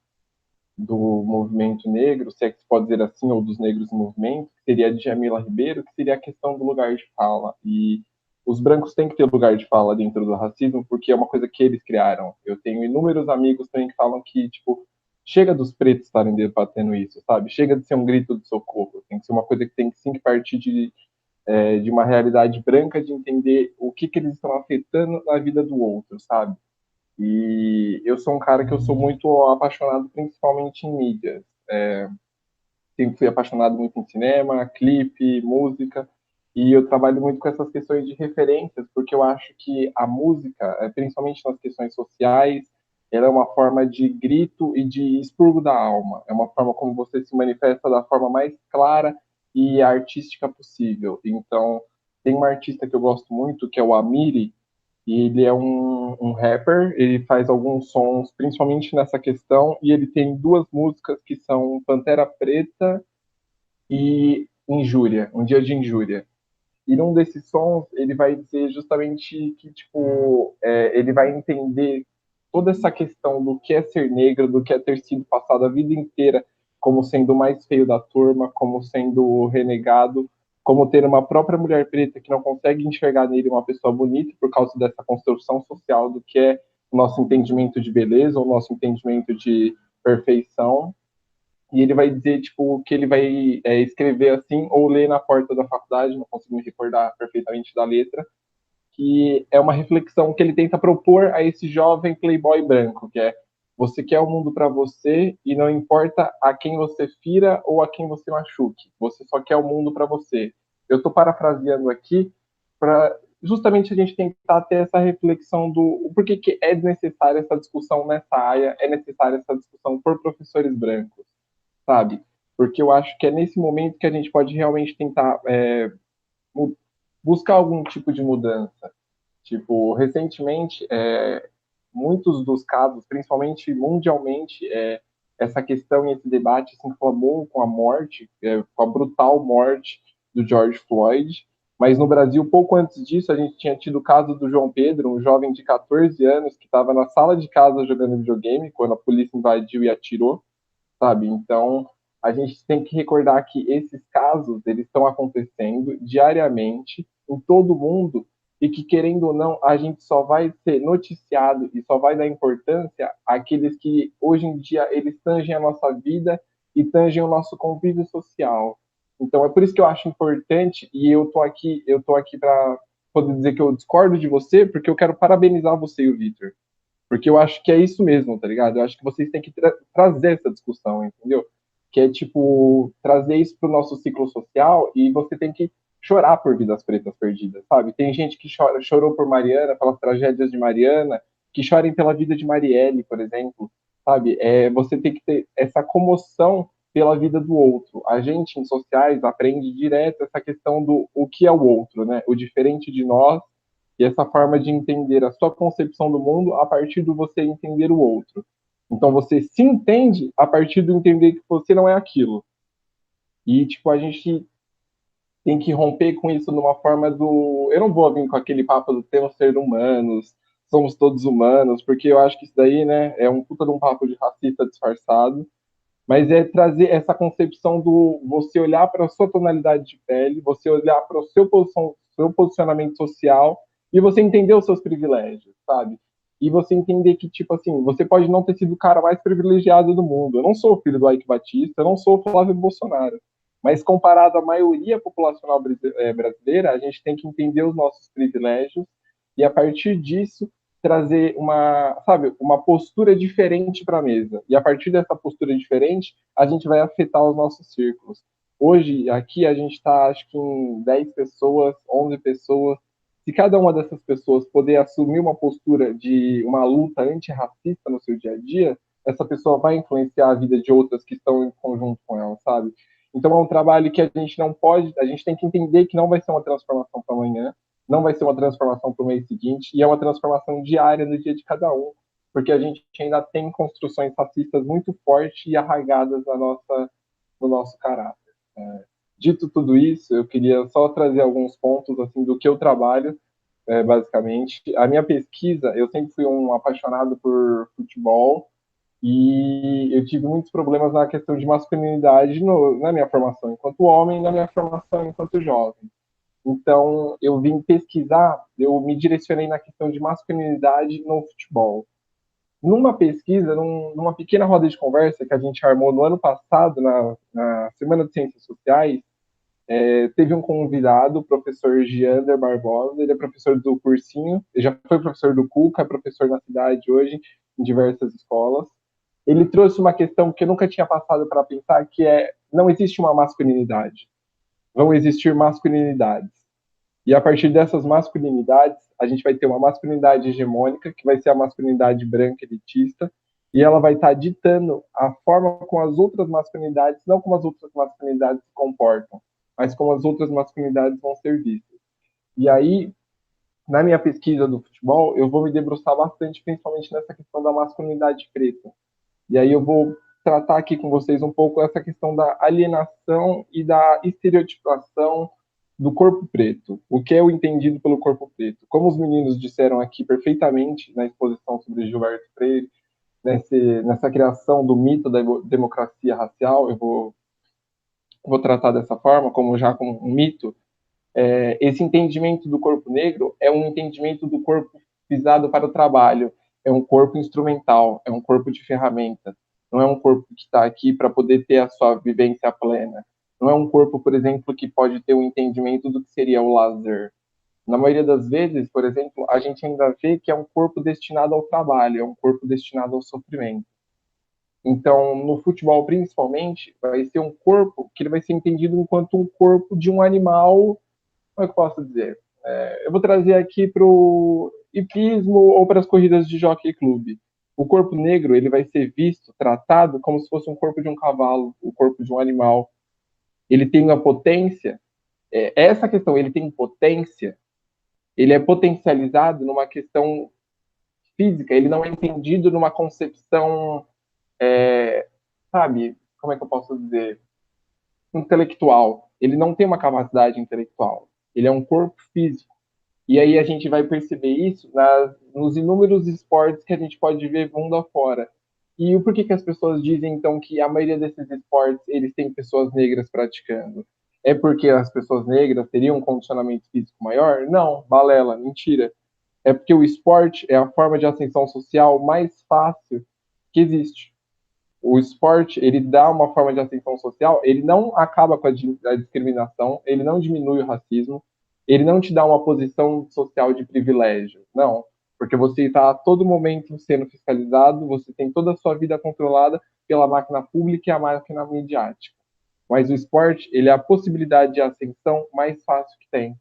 movimento negro, se é que se pode dizer assim, ou dos negros em movimento, que seria a Djamila Ribeiro, que seria a questão do lugar de fala. E os brancos têm que ter lugar de fala dentro do racismo, porque é uma coisa que eles criaram. Eu tenho inúmeros amigos também que falam que, tipo, chega dos pretos estarem debatendo isso, sabe? Chega de ser um grito de socorro. Tem que ser uma coisa que tem que sim partir de uma realidade branca, de entender o que eles estão afetando na vida do outro, sabe? E eu sou um cara que eu sou muito apaixonado principalmente em mídias. Sempre fui apaixonado muito em cinema, clipe, música, e eu trabalho muito com essas questões de referências, porque eu acho que a música, principalmente nas questões sociais, ela é uma forma de grito e de expurgo da alma. É uma forma como você se manifesta da forma mais clara e artística possível. Então, tem uma artista que eu gosto muito, que é o Amiri, e ele é um rapper, ele faz alguns sons, principalmente nessa questão, e ele tem duas músicas que são Pantera Preta e Injúria, Um Dia de Injúria. E num desses sons, ele vai dizer justamente que, tipo, ele vai entender toda essa questão do que é ser negro, do que é ter sido passado a vida inteira como sendo o mais feio da turma, como sendo renegado, como ter uma própria mulher preta que não consegue enxergar nele uma pessoa bonita por causa dessa construção social do que é o nosso entendimento de beleza, o nosso entendimento de perfeição. E ele vai dizer, tipo, que ele vai escrever assim, ou ler na porta da faculdade, não consigo me recordar perfeitamente da letra, que é uma reflexão que ele tenta propor a esse jovem playboy branco, que é: você quer o mundo para você e não importa a quem você fira ou a quem você machuque, você só quer o mundo para você. Eu estou parafraseando aqui para justamente a gente tentar ter essa reflexão do porquê que é necessária essa discussão nessa área, é necessária essa discussão por professores brancos, sabe? Porque eu acho que é nesse momento que a gente pode realmente tentar buscar algum tipo de mudança. Tipo, recentemente, muitos dos casos, principalmente mundialmente, essa questão e esse debate se inflamou com a morte, com a brutal morte do George Floyd. Mas no Brasil, pouco antes disso, a gente tinha tido o caso do João Pedro, um jovem de 14 anos que estava na sala de casa jogando videogame quando a polícia invadiu e atirou, sabe? Então, a gente tem que recordar que esses casos, eles estão acontecendo diariamente em todo mundo e que, querendo ou não, a gente só vai ser noticiado e só vai dar importância àqueles que, hoje em dia, eles tangem a nossa vida e tangem o nosso convívio social. Então, é por isso que eu acho importante, e eu tô aqui para poder dizer que eu discordo de você, porque eu quero parabenizar você e o Vitor. Porque eu acho que é isso mesmo, tá ligado? Eu acho que vocês têm que trazer essa discussão, entendeu? Que é, tipo, trazer isso pro nosso ciclo social e você tem que chorar por vidas pretas perdidas, sabe? Tem gente que chorou por Mariana, pelas tragédias de Mariana, que chorem pela vida de Marielle, por exemplo, sabe? Você tem que ter essa comoção pela vida do outro. A gente, em sociais, aprende direto essa questão do o que é o outro, né? O diferente de nós e essa forma de entender a sua concepção do mundo a partir do você entender o outro. Então você se entende a partir do entender que você não é aquilo. E, tipo, a gente tem que romper com isso numa forma do... Eu não vou vir com aquele papo do temos ser humanos, somos todos humanos, porque eu acho que isso daí, né, é um puta de um papo de racista disfarçado, mas é trazer essa concepção do você olhar para a sua tonalidade de pele, você olhar para o seu posicionamento social e você entender os seus privilégios, sabe? E você entender que, tipo assim, você pode não ter sido o cara mais privilegiado do mundo. Eu não sou o filho do Ike Batista, eu não sou o Flávio Bolsonaro. Mas comparado à maioria populacional brasileira, a gente tem que entender os nossos privilégios e, a partir disso, trazer uma postura diferente para a mesa. E a partir dessa postura diferente, a gente vai afetar os nossos círculos. Hoje, aqui, a gente está, acho que em 10 pessoas, 11 pessoas. Se cada uma dessas pessoas poder assumir uma postura de uma luta antirracista no seu dia a dia, essa pessoa vai influenciar a vida de outras que estão em conjunto com ela, sabe? Então é um trabalho que a gente não pode, a gente tem que entender que não vai ser uma transformação para amanhã, não vai ser uma transformação para o mês seguinte, e é uma transformação diária no dia de cada um, porque a gente ainda tem construções racistas muito fortes e arraigadas no nosso caráter. Dito tudo isso, eu queria só trazer alguns pontos assim do que eu trabalho, basicamente. A minha pesquisa, eu sempre fui um apaixonado por futebol, e eu tive muitos problemas na questão de masculinidade na minha formação enquanto homem e na minha formação enquanto jovem. Então, eu vim pesquisar, eu me direcionei na questão de masculinidade no futebol. Numa pesquisa, numa pequena roda de conversa que a gente armou no ano passado, na Semana de Ciências Sociais, teve um convidado, o professor Giander Barbosa, ele é professor do cursinho, ele já foi professor do Cuca, é professor na cidade hoje, em diversas escolas. Ele trouxe uma questão que eu nunca tinha passado para pensar, que não existe uma masculinidade, vão existir masculinidades. E a partir dessas masculinidades, a gente vai ter uma masculinidade hegemônica, que vai ser a masculinidade branca elitista, e ela vai estar ditando a forma como as outras masculinidades, não como as outras masculinidades se comportam, mas como as outras masculinidades vão ser vistas. E aí, na minha pesquisa do futebol, eu vou me debruçar bastante, principalmente nessa questão da masculinidade preta. E aí eu vou tratar aqui com vocês um pouco essa questão da alienação e da estereotipação do corpo preto. O que é o entendido pelo corpo preto? Como os meninos disseram aqui perfeitamente na exposição sobre Gilberto Freire, nessa criação do mito da democracia racial, eu vou tratar dessa forma, como um mito. Esse entendimento do corpo negro é um entendimento do corpo visado para o trabalho, é um corpo instrumental, é um corpo de ferramenta, não é um corpo que está aqui para poder ter a sua vivência plena, não é um corpo, por exemplo, que pode ter um entendimento do que seria o lazer. Na maioria das vezes, por exemplo, a gente ainda vê que é um corpo destinado ao trabalho, é um corpo destinado ao sofrimento. Então, no futebol, principalmente, vai ser um corpo que ele vai ser entendido enquanto um corpo de um animal, como é que eu posso dizer? Eu vou trazer aqui para o hipismo ou para as corridas de jockey clube. O corpo negro ele vai ser visto, tratado como se fosse um corpo de um cavalo, o corpo de um animal. Ele tem uma potência. Essa questão, ele tem potência. ele é potencializado numa questão física, ele não é entendido numa concepção, sabe, como é que eu posso dizer, intelectual. Ele não tem uma capacidade intelectual, ele é um corpo físico. E aí a gente vai perceber isso nos inúmeros esportes que a gente pode ver mundo afora. E o porquê que as pessoas dizem, então, que a maioria desses esportes, eles têm pessoas negras praticando? É porque as pessoas negras teriam um condicionamento físico maior? Não, balela, mentira. É porque o esporte é a forma de ascensão social mais fácil que existe. O esporte, ele dá uma forma de ascensão social, ele não acaba com a discriminação, ele não diminui o racismo, ele não te dá uma posição social de privilégio, não, porque você está a todo momento sendo fiscalizado, você tem toda a sua vida controlada pela máquina pública e a máquina midiática. Mas o esporte, ele é a possibilidade de ascensão mais fácil que tem.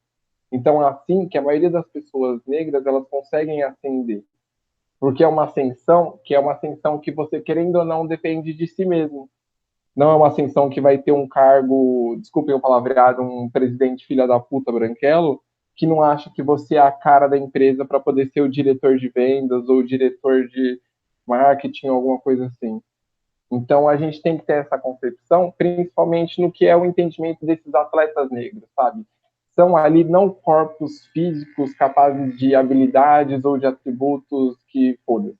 Então, é assim que a maioria das pessoas negras, elas conseguem ascender, porque é uma ascensão que você, querendo ou não, depende de si mesmo. Não é uma ascensão que vai ter um cargo, desculpem o palavreado, um presidente filha da puta branquelo, que não acha que você é a cara da empresa para poder ser o diretor de vendas ou o diretor de marketing, alguma coisa assim. Então, a gente tem que ter essa concepção, principalmente no que é o entendimento desses atletas negros, sabe? São ali não corpos físicos capazes de habilidades ou de atributos que, foda-se,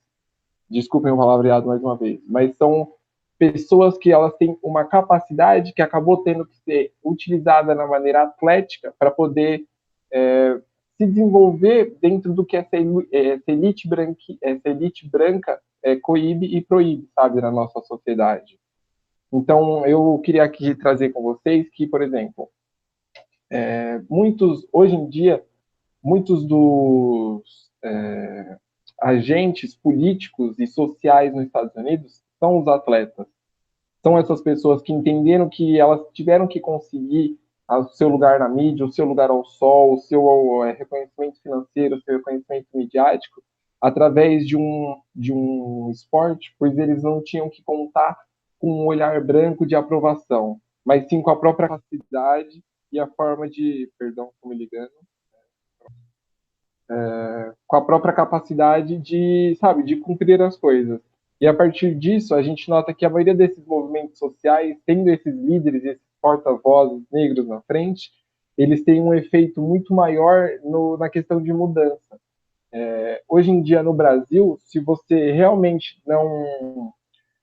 desculpem o palavreado mais uma vez, mas são pessoas que elas têm uma capacidade que acabou tendo que ser utilizada na maneira atlética para poder se desenvolver dentro do que essa elite branca coíbe e proíbe, sabe, na nossa sociedade. Então, eu queria aqui trazer com vocês que, por exemplo, hoje em dia, muitos dos agentes políticos e sociais nos Estados Unidos são os atletas. São essas pessoas que entenderam que elas tiveram que conseguir o seu lugar na mídia, o seu lugar ao sol, o seu reconhecimento financeiro, o seu reconhecimento midiático, através de um esporte, pois eles não tinham que contar com um olhar branco de aprovação, mas sim com a própria capacidade e a forma de... Perdão, estou me ligando. Com a própria capacidade de, sabe, de cumprir as coisas. E a partir disso, a gente nota que a maioria desses movimentos sociais, tendo esses líderes, esses porta-vozes negros na frente, eles têm um efeito muito maior na questão de mudança. Hoje em dia, no Brasil, se você realmente não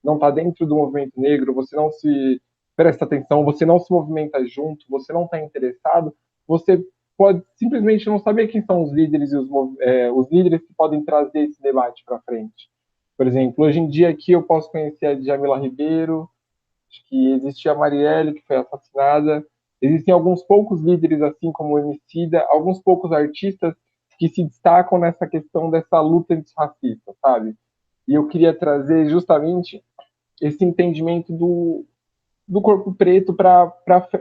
está dentro do movimento negro, você não se presta atenção, você não se movimenta junto, você não está interessado, você pode simplesmente não saber quem são os líderes e os líderes que podem trazer esse debate para frente. Por exemplo, hoje em dia aqui eu posso conhecer a Djamila Ribeiro, acho que existe a Marielle, que foi assassinada, existem alguns poucos líderes, assim como o Emicida, alguns poucos artistas que se destacam nessa questão dessa luta antirracista, sabe? E eu queria trazer justamente esse entendimento do corpo preto para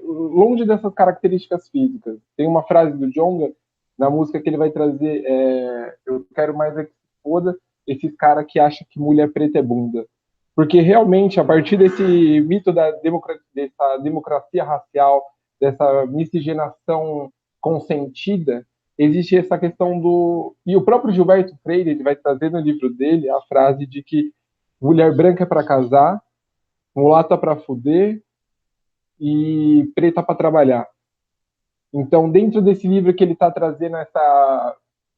longe dessas características físicas. Tem uma frase do Djonga na música que ele vai trazer, eu quero mais é que se foda esses caras que acham que mulher preta é bunda. Porque realmente, a partir desse mito dessa democracia racial, dessa miscigenação consentida, existe essa questão do... E o próprio Gilberto Freire, ele vai trazer no livro dele a frase de que mulher branca é para casar, mulata para fuder e preta para trabalhar. Então, dentro desse livro que ele está trazendo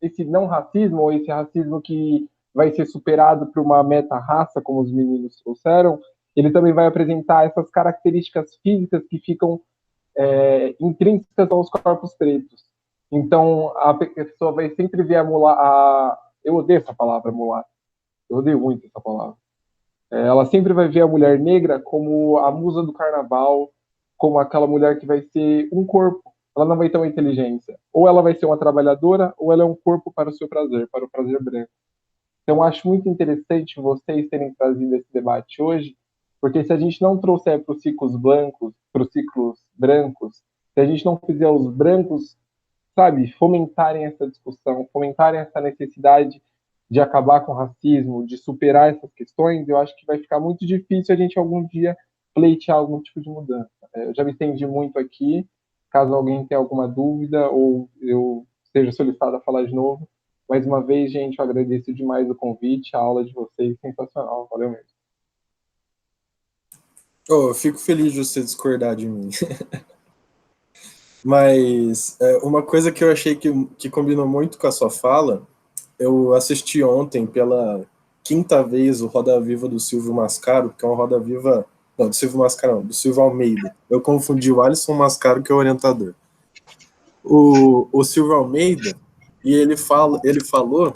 esse não racismo, ou esse racismo que vai ser superado por uma meta-raça, como os meninos trouxeram, ele também vai apresentar essas características físicas que ficam intrínsecas aos corpos pretos. Então, a pessoa vai sempre ver eu odeio essa palavra, mulata. Eu odeio muito essa palavra. Ela sempre vai ver a mulher negra como a musa do carnaval, como aquela mulher que vai ser um corpo. Ela não vai ter uma inteligência. Ou ela vai ser uma trabalhadora, ou ela é um corpo para o seu prazer, para o prazer branco. Então, acho muito interessante vocês terem trazido esse debate hoje, porque se a gente não trouxer para os ciclos brancos, se a gente não fizer os brancos, sabe, fomentarem essa discussão, fomentarem essa necessidade de acabar com o racismo, de superar essas questões, eu acho que vai ficar muito difícil a gente algum dia pleitear algum tipo de mudança. Eu já me estendi muito aqui, caso alguém tenha alguma dúvida ou eu seja solicitado a falar de novo. Mais uma vez, gente, eu agradeço demais o convite, a aula de vocês, sensacional, valeu mesmo. Eu fico feliz de você discordar de mim. Mas uma coisa que eu achei que combinou muito com a sua fala, eu assisti ontem pela quinta vez o Roda Viva do Silvio Mascaro, que é uma Roda Viva... Não, do Silvio Mascaro não, do Silvio Almeida. Eu confundi o Alisson Mascaro, que é o orientador. O Silvio Almeida, e ele falou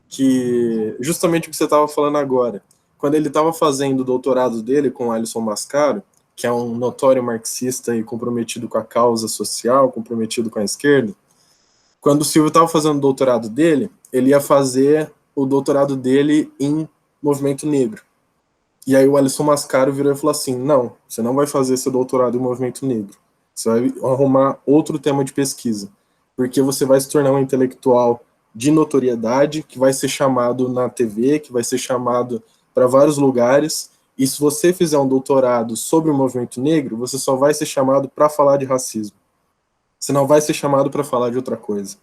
que, justamente o que você estava falando agora, quando ele estava fazendo o doutorado dele com o Alisson Mascaro, que é um notório marxista e comprometido com a causa social, comprometido com a esquerda, quando o Silvio estava fazendo o doutorado dele, ele ia fazer o doutorado dele em movimento negro. E aí o Alisson Mascaro virou e falou assim, não, você não vai fazer seu doutorado em movimento negro. Você vai arrumar outro tema de pesquisa, porque você vai se tornar um intelectual de notoriedade, que vai ser chamado na TV, que vai ser chamado para vários lugares, e se você fizer um doutorado sobre o movimento negro, você só vai ser chamado para falar de racismo. Você não vai ser chamado para falar de outra coisa.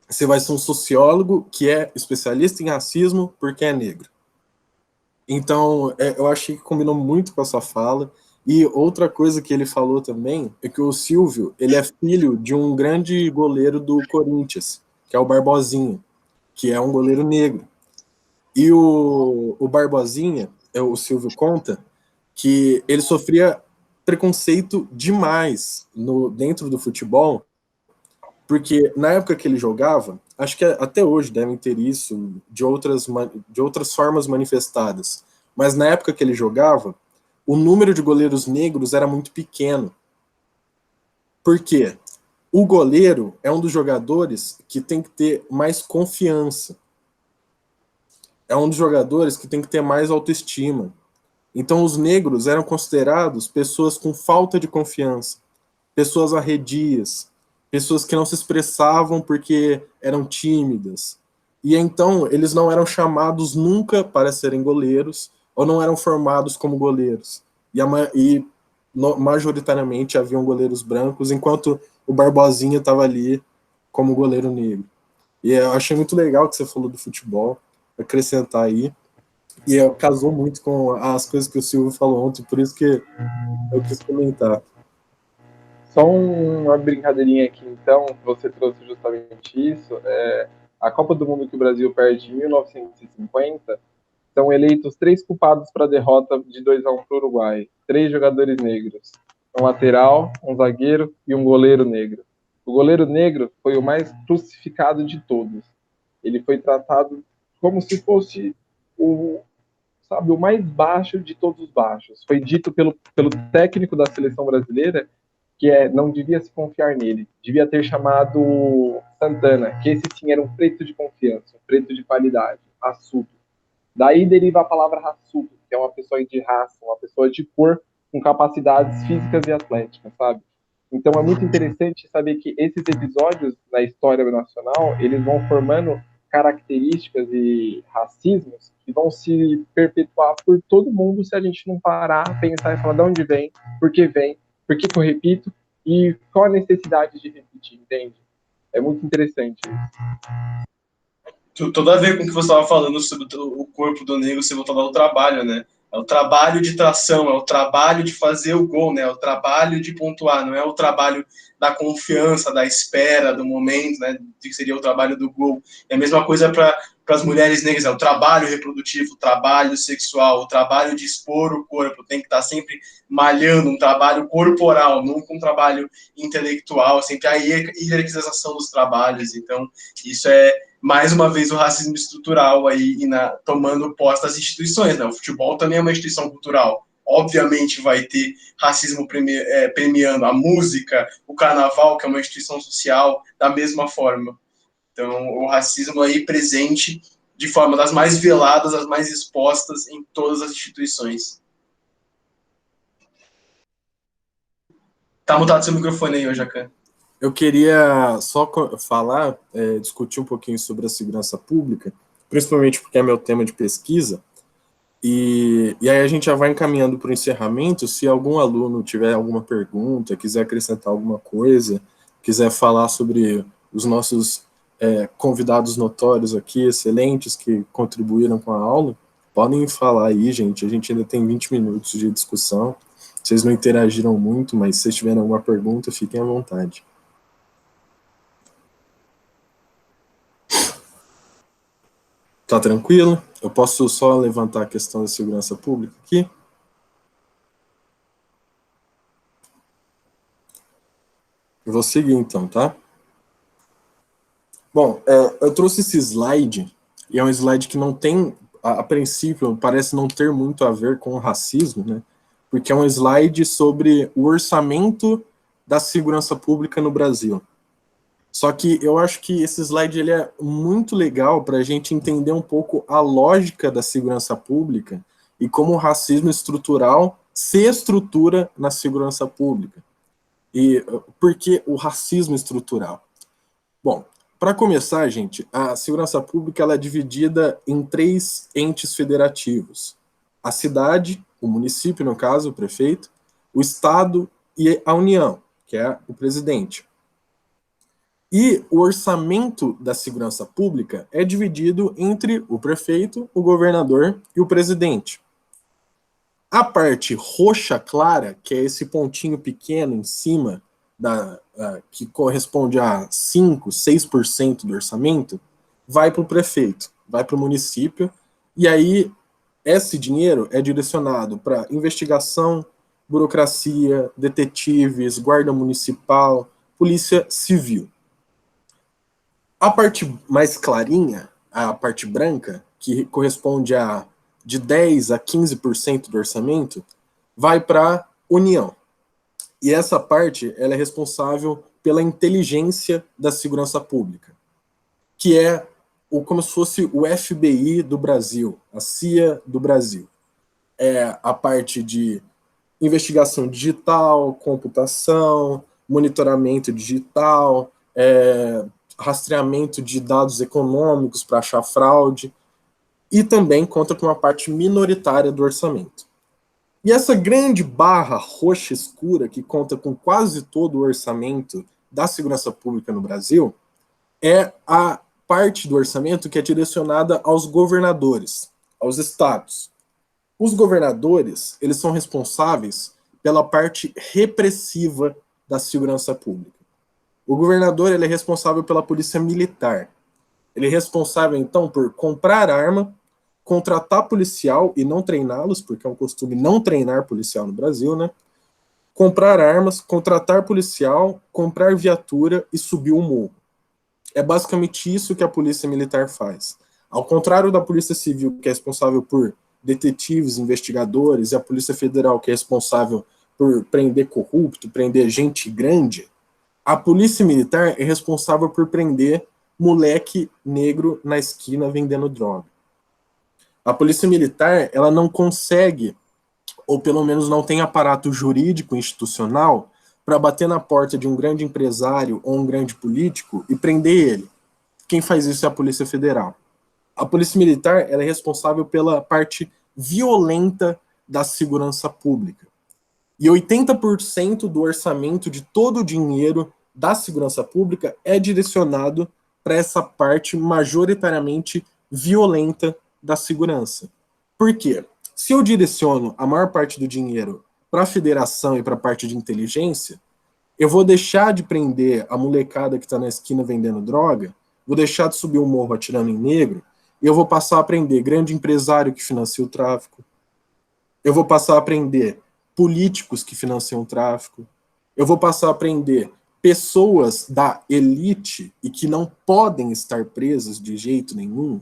Você vai ser um sociólogo que é especialista em racismo porque é negro. Então, eu achei que combinou muito com a sua fala. E outra coisa que ele falou também é que o Silvio, ele é filho de um grande goleiro do Corinthians, que é o Barbosinha, que é um goleiro negro. E o Barbosinha, o Silvio conta, que ele sofria preconceito demais dentro do futebol, porque na época que ele jogava, acho que até hoje devem ter isso de outras formas manifestadas, mas na época que ele jogava, o número de goleiros negros era muito pequeno. Por quê? O goleiro é um dos jogadores que tem que ter mais confiança. É um dos jogadores que tem que ter mais autoestima. Então os negros eram considerados pessoas com falta de confiança, pessoas arredias, pessoas que não se expressavam porque eram tímidas. E então eles não eram chamados nunca para serem goleiros, ou não eram formados como goleiros. Majoritariamente haviam goleiros brancos, enquanto o Barbosinha estava ali como goleiro negro. E eu achei muito legal que você falou do futebol, acrescentar aí. E casou muito com as coisas que o Silvio falou ontem, por isso que eu quis comentar. Só uma brincadeirinha aqui, então, você trouxe justamente isso. A Copa do Mundo que o Brasil perde em 1950, são eleitos 3 culpados para a derrota de 2-1 para o Uruguai. 3 jogadores negros. Um lateral, um zagueiro e um goleiro negro. O goleiro negro foi o mais crucificado de todos. Ele foi tratado como se fosse o mais baixo de todos os baixos. Foi dito pelo técnico da seleção brasileira que não devia se confiar nele. Devia ter chamado Santana, que esse sim era um preto de confiança, um preto de qualidade, raçudo. Daí deriva a palavra raçudo, que é uma pessoa de raça, uma pessoa de cor com capacidades físicas e atléticas, sabe? Então é muito interessante saber que esses episódios na história nacional, eles vão formando características e racismos que vão se perpetuar por todo mundo se a gente não parar, pensar e falar de onde vem, por que eu repito e qual a necessidade de repetir, entende? É muito interessante isso. Tudo a ver com o que você estava falando sobre o corpo do negro ser voltado ao trabalho, né? É o trabalho de tração, é o trabalho de fazer o gol, né? É o trabalho de pontuar, não é o trabalho da confiança, da espera, do momento, né? Que seria o trabalho do gol. É a mesma coisa para as mulheres negras, é o trabalho reprodutivo, o trabalho sexual, o trabalho de expor o corpo, tem que estar sempre malhando, um trabalho corporal, nunca um trabalho intelectual, sempre a hierarquização dos trabalhos. Então, isso é mais uma vez o racismo estrutural aí tomando posse das instituições, né? O futebol também é uma instituição cultural. Obviamente vai ter racismo premiando a música, o carnaval, que é uma instituição social, da mesma forma. Então, o racismo aí presente de forma das mais veladas, das mais expostas em todas as instituições. Tá mutado seu microfone aí, Jacan. Eu queria só falar, discutir um pouquinho sobre a segurança pública, principalmente porque é meu tema de pesquisa, e aí a gente já vai encaminhando para o encerramento. Se algum aluno tiver alguma pergunta, quiser acrescentar alguma coisa, quiser falar sobre os nossos convidados notórios aqui, excelentes, que contribuíram com a aula, podem falar aí, gente. A gente ainda tem 20 minutos de discussão. Vocês não interagiram muito, mas se vocês tiverem alguma pergunta, fiquem à vontade. Tá tranquilo? Eu posso só levantar a questão da segurança pública aqui? Eu vou seguir então, tá? Bom, eu trouxe esse slide, e é um slide que não tem, a princípio, parece não ter muito a ver com o racismo, né? Porque é um slide sobre o orçamento da segurança pública no Brasil. Só que eu acho que esse slide ele é muito legal para a gente entender um pouco a lógica da segurança pública e como o racismo estrutural se estrutura na segurança pública. E por que o racismo estrutural? Bom, para começar, gente, a segurança pública ela é dividida em 3 entes federativos. A cidade, o município, no caso, o prefeito, o Estado e a União, que é o presidente. E o orçamento da segurança pública é dividido entre o prefeito, o governador e o presidente. A parte roxa clara, que é esse pontinho pequeno em cima, que corresponde a 5%, 6% do orçamento, vai para o prefeito, vai para o município, e aí esse dinheiro é direcionado para investigação, burocracia, detetives, guarda municipal, polícia civil. A parte mais clarinha, a parte branca, que corresponde a de 10% a 15% do orçamento, vai para a União. E essa parte ela é responsável pela inteligência da segurança pública, que é como se fosse o FBI do Brasil, a CIA do Brasil. É a parte de investigação digital, computação, monitoramento digital, rastreamento de dados econômicos para achar fraude, e também conta com uma parte minoritária do orçamento. E essa grande barra roxa escura, que conta com quase todo o orçamento da segurança pública no Brasil, é a parte do orçamento que é direcionada aos governadores, aos estados. Os governadores, eles são responsáveis pela parte repressiva da segurança pública. O governador ele é responsável pela polícia militar. Ele é responsável, então, por comprar arma, contratar policial e não treiná-los, porque é um costume não treinar policial no Brasil, né? Comprar armas, contratar policial, comprar viatura e subir o morro. É basicamente isso que a polícia militar faz. Ao contrário da polícia civil, que é responsável por detetives, investigadores, e a polícia federal, que é responsável por prender corrupto, prender gente grande, a polícia militar é responsável por prender moleque negro na esquina vendendo droga. A polícia militar, ela não consegue, ou pelo menos não tem aparato jurídico institucional para bater na porta de um grande empresário ou um grande político e prender ele. Quem faz isso é a Polícia Federal. A Polícia Militar ela é responsável pela parte violenta da segurança pública. E 80% do orçamento de todo o dinheiro da segurança pública é direcionado para essa parte majoritariamente violenta da segurança. Por quê? Se eu direciono a maior parte do dinheiro para a federação e para a parte de inteligência, eu vou deixar de prender a molecada que está na esquina vendendo droga, vou deixar de subir o morro atirando em negro, e eu vou passar a prender grande empresário que financia o tráfico, eu vou passar a prender políticos que financiam o tráfico, eu vou passar a prender pessoas da elite e que não podem estar presas de jeito nenhum,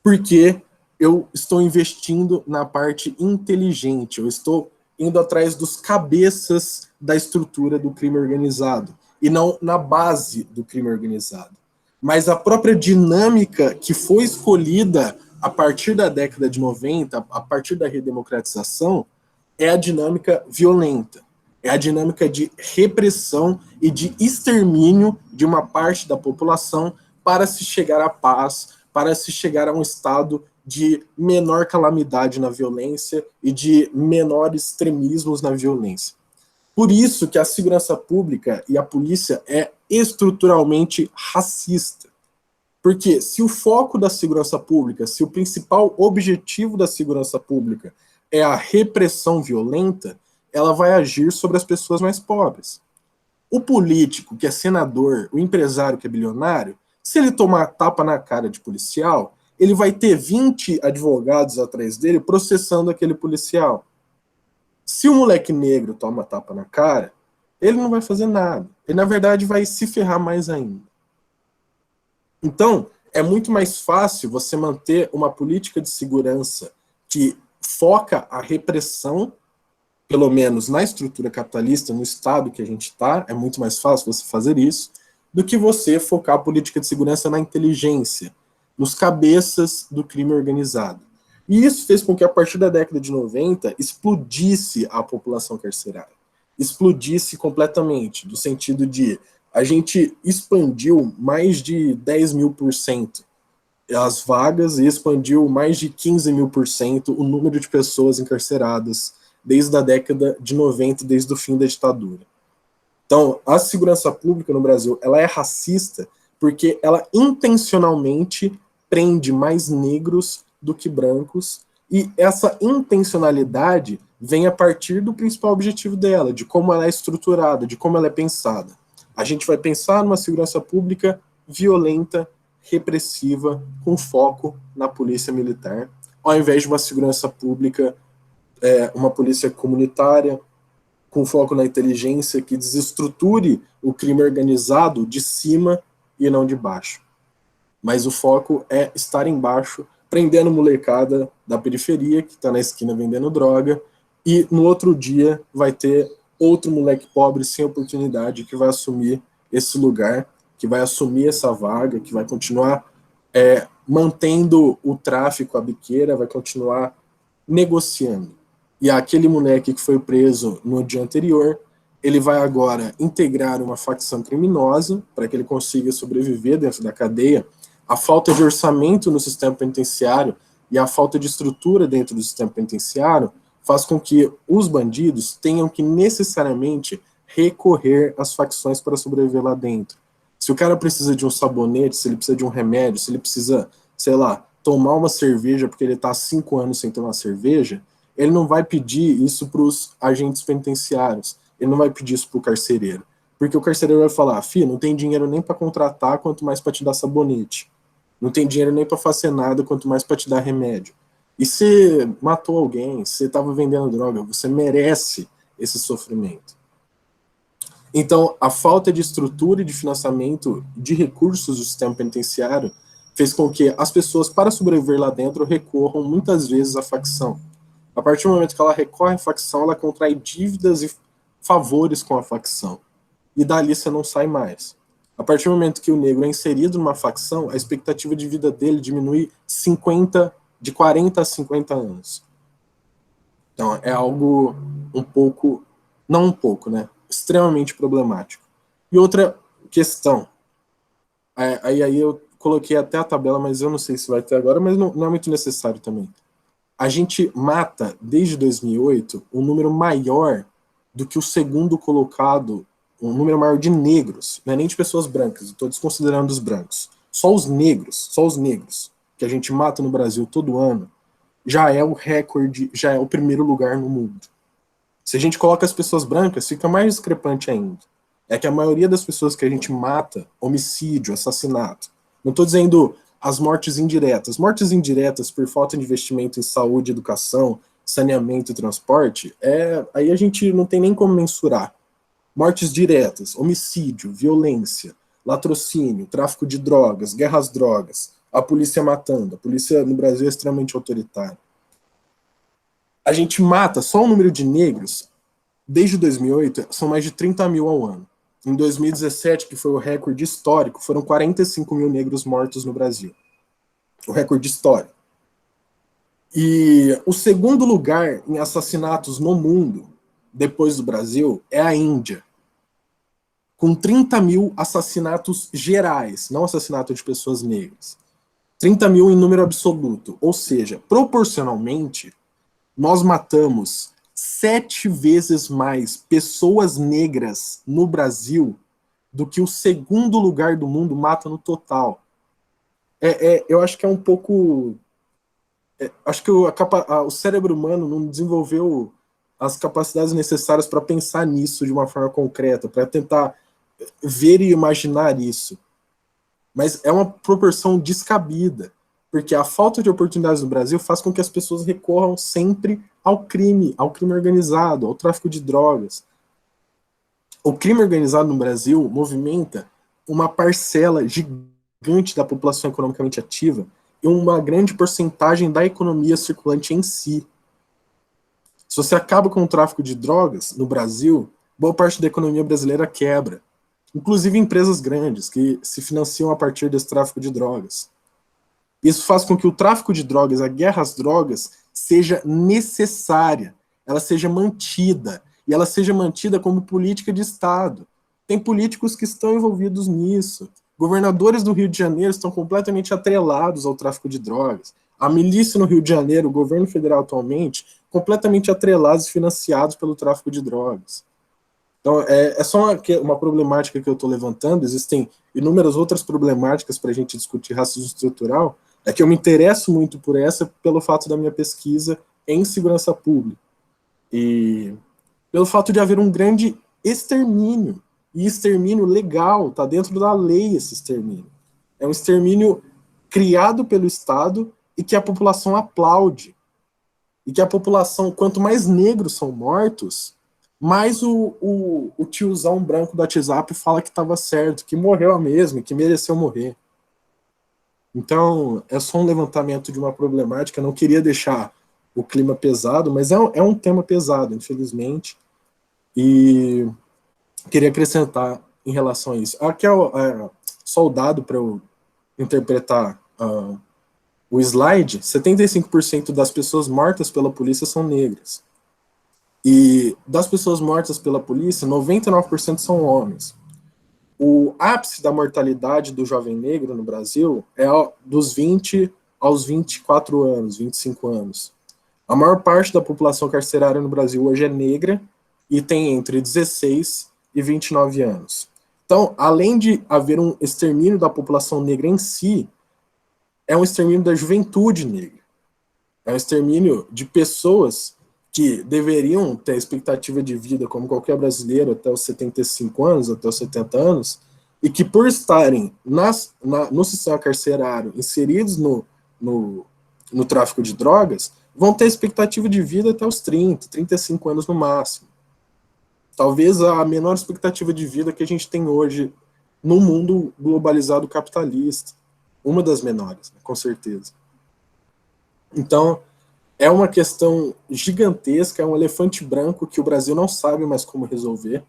porque eu estou investindo na parte inteligente, eu estou indo atrás dos cabeças da estrutura do crime organizado, e não na base do crime organizado. Mas a própria dinâmica que foi escolhida a partir da década de 90, a partir da redemocratização, é a dinâmica violenta, é a dinâmica de repressão e de extermínio de uma parte da população para se chegar à paz, para se chegar a um estado de menor calamidade na violência e de menores extremismos na violência. Por isso que a segurança pública e a polícia é estruturalmente racista. Porque se o foco da segurança pública, se o principal objetivo da segurança pública é a repressão violenta, ela vai agir sobre as pessoas mais pobres. O político, que é senador, o empresário, que é bilionário, se ele tomar tapa na cara de policial, ele vai ter 20 advogados atrás dele processando aquele policial. Se o moleque negro toma tapa na cara, ele não vai fazer nada. Ele, na verdade, vai se ferrar mais ainda. Então, é muito mais fácil você manter uma política de segurança que foca a repressão, pelo menos na estrutura capitalista, no estado que a gente está, é muito mais fácil você fazer isso, do que você focar a política de segurança na inteligência, nos cabeças do crime organizado. E isso fez com que, a partir da década de 90, explodisse a população carcerária. Explodisse completamente, no sentido de a gente expandiu mais de 10.000% as vagas e expandiu mais de 15.000% o número de pessoas encarceradas desde a década de 90, desde o fim da ditadura. Então, a segurança pública no Brasil, ela é racista porque ela intencionalmente prende mais negros do que brancos, e essa intencionalidade vem a partir do principal objetivo dela, de como ela é estruturada, de como ela é pensada. A gente vai pensar numa segurança pública violenta, repressiva, com foco na polícia militar, ao invés de uma segurança pública, uma polícia comunitária, com foco na inteligência, que desestruture o crime organizado de cima e não de baixo. Mas o foco é estar embaixo, prendendo molecada da periferia, que está na esquina vendendo droga, e no outro dia vai ter outro moleque pobre sem oportunidade que vai assumir esse lugar, que vai assumir essa vaga, que vai continuar mantendo o tráfico, a biqueira, vai continuar negociando. E aquele moleque que foi preso no dia anterior, ele vai agora integrar uma facção criminosa para que ele consiga sobreviver dentro da cadeia. A falta de orçamento no sistema penitenciário e a falta de estrutura dentro do sistema penitenciário faz com que os bandidos tenham que necessariamente recorrer às facções para sobreviver lá dentro. Se o cara precisa de um sabonete, se ele precisa de um remédio, se ele precisa, sei lá, tomar uma cerveja porque ele está há 5 anos sem tomar cerveja, ele não vai pedir isso para os agentes penitenciários, ele não vai pedir isso para o carcereiro. Porque o carcereiro vai falar, filho, não tem dinheiro nem para contratar, quanto mais para te dar sabonete. Não tem dinheiro nem para fazer nada, quanto mais para te dar remédio. E se matou alguém, se estava vendendo droga, você merece esse sofrimento. Então, a falta de estrutura e de financiamento de recursos do sistema penitenciário fez com que as pessoas, para sobreviver lá dentro, recorram muitas vezes à facção. A partir do momento que ela recorre à facção, ela contrai dívidas e favores com a facção. E dali você não sai mais. A partir do momento que o negro é inserido numa facção, a expectativa de vida dele diminui de 40 a 50 anos. Então, é algo extremamente problemático. E outra questão, aí eu coloquei até a tabela, mas eu não sei se vai ter agora, mas não é muito necessário também. A gente mata, desde 2008, um número maior do que o segundo colocado, um número maior de negros, não é nem de pessoas brancas, estou desconsiderando os brancos. Só os negros, que a gente mata no Brasil todo ano, já é o recorde, já é o primeiro lugar no mundo. Se a gente coloca as pessoas brancas, fica mais discrepante ainda. É que a maioria das pessoas que a gente mata, homicídio, assassinato, não estou dizendo as mortes indiretas por falta de investimento em saúde, educação, saneamento e transporte, aí a gente não tem nem como mensurar. Mortes diretas, homicídio, violência, latrocínio, tráfico de drogas, guerra às drogas, a polícia matando. A polícia no Brasil é extremamente autoritária. A gente mata só o número de negros, desde 2008, são mais de 30 mil ao ano. Em 2017, que foi o recorde histórico, foram 45 mil negros mortos no Brasil. O recorde histórico. E o segundo lugar em assassinatos no mundo, depois do Brasil, é a Índia. Com 30 mil assassinatos gerais, não assassinato de pessoas negras. 30 mil em número absoluto. Ou seja, proporcionalmente, nós matamos 7 vezes mais pessoas negras no Brasil do que o segundo lugar do mundo mata no total. Eu acho que é um pouco... acho que o cérebro humano não desenvolveu as capacidades necessárias para pensar nisso de uma forma concreta, para tentar ver e imaginar isso. Mas é uma proporção descabida, porque a falta de oportunidades no Brasil faz com que as pessoas recorram sempre ao crime organizado, ao tráfico de drogas. O crime organizado no Brasil movimenta uma parcela gigante da população economicamente ativa e uma grande porcentagem da economia circulante em si. Se você acaba com o tráfico de drogas no Brasil, boa parte da economia brasileira quebra. Inclusive empresas grandes que se financiam a partir desse tráfico de drogas. Isso faz com que o tráfico de drogas, a guerra às drogas, seja necessária, ela seja mantida, e ela seja mantida como política de Estado. Tem políticos que estão envolvidos nisso. Governadores do Rio de Janeiro estão completamente atrelados ao tráfico de drogas. A milícia no Rio de Janeiro, o governo federal atualmente, completamente atrelados e financiados pelo tráfico de drogas. Então, é só uma problemática que eu estou levantando, existem inúmeras outras problemáticas para a gente discutir racismo estrutural, é que eu me interesso muito por essa pelo fato da minha pesquisa em segurança pública. E pelo fato de haver um grande extermínio, e extermínio legal, está dentro da lei esse extermínio. É um extermínio criado pelo Estado e que a população aplaude. E que a população, quanto mais negros são mortos, mais o tiozão branco do WhatsApp fala que estava certo, que morreu mesmo, que mereceu morrer. Então, é só um levantamento de uma problemática, eu não queria deixar o clima pesado, mas é um tema pesado, infelizmente, e queria acrescentar em relação a isso. Aqui só o dado para eu interpretar o slide, 75% das pessoas mortas pela polícia são negras. E das pessoas mortas pela polícia, 99% são homens. O ápice da mortalidade do jovem negro no Brasil é dos 20 aos 24 anos, 25 anos. A maior parte da população carcerária no Brasil hoje é negra e tem entre 16 e 29 anos. Então, além de haver um extermínio da população negra em si, é um extermínio da juventude negra. É um extermínio de pessoas que deveriam ter a expectativa de vida como qualquer brasileiro até os 75 anos, até os 70 anos, e que por estarem no sistema carcerário, inseridos no tráfico de drogas, vão ter expectativa de vida até os 30, 35 anos no máximo. Talvez a menor expectativa de vida que a gente tem hoje no mundo globalizado capitalista. Uma das menores, né, com certeza. Então, é uma questão gigantesca, é um elefante branco que o Brasil não sabe mais como resolver.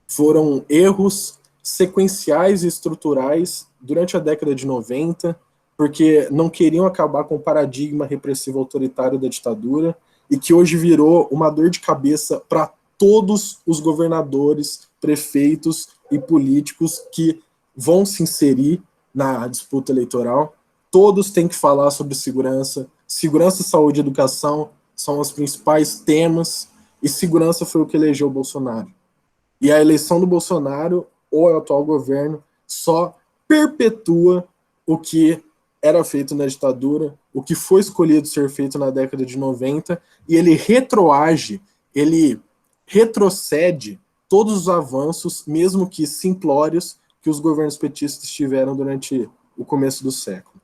Foram erros sequenciais e estruturais durante a década de 90, porque não queriam acabar com o paradigma repressivo autoritário da ditadura, e que hoje virou uma dor de cabeça para todos os governadores, prefeitos e políticos que vão se inserir na disputa eleitoral. Todos têm que falar sobre segurança. Segurança, saúde e educação são os principais temas, e segurança foi o que elegeu o Bolsonaro. E a eleição do Bolsonaro, ou o atual governo, só perpetua o que era feito na ditadura, o que foi escolhido ser feito na década de 90, e ele retroage, ele retrocede todos os avanços, mesmo que simplórios, que os governos petistas tiveram durante o começo do século.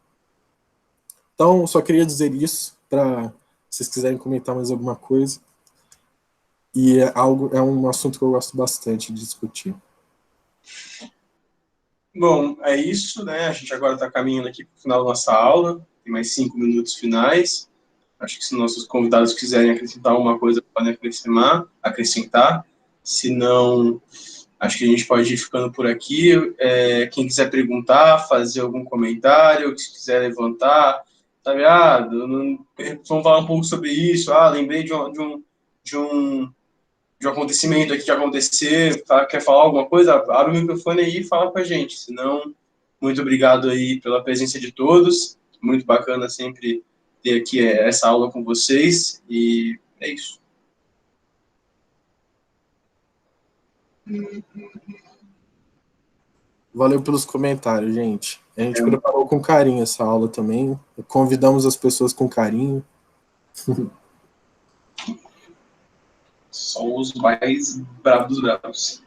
Então, só queria dizer isso, para vocês quiserem comentar mais alguma coisa. E é um assunto que eu gosto bastante de discutir. Bom, é isso, né? A gente agora está caminhando aqui para o final da nossa aula. Tem mais 5 minutos finais. Acho que se nossos convidados quiserem acrescentar alguma coisa, podem acrescentar. Se não, acho que a gente pode ir ficando por aqui. Quem quiser perguntar, fazer algum comentário, se quiser levantar, sabe? Vamos falar um pouco sobre isso. Lembrei de um acontecimento aqui que acontecer, quer falar alguma coisa? Abre o microfone aí e fala com a gente. Se não, muito obrigado aí pela presença de todos. Muito bacana sempre ter aqui essa aula com vocês. E é isso. Valeu pelos comentários, gente. A gente preparou com carinho essa aula também. Convidamos as pessoas com carinho. Só os mais bravos dos bravos.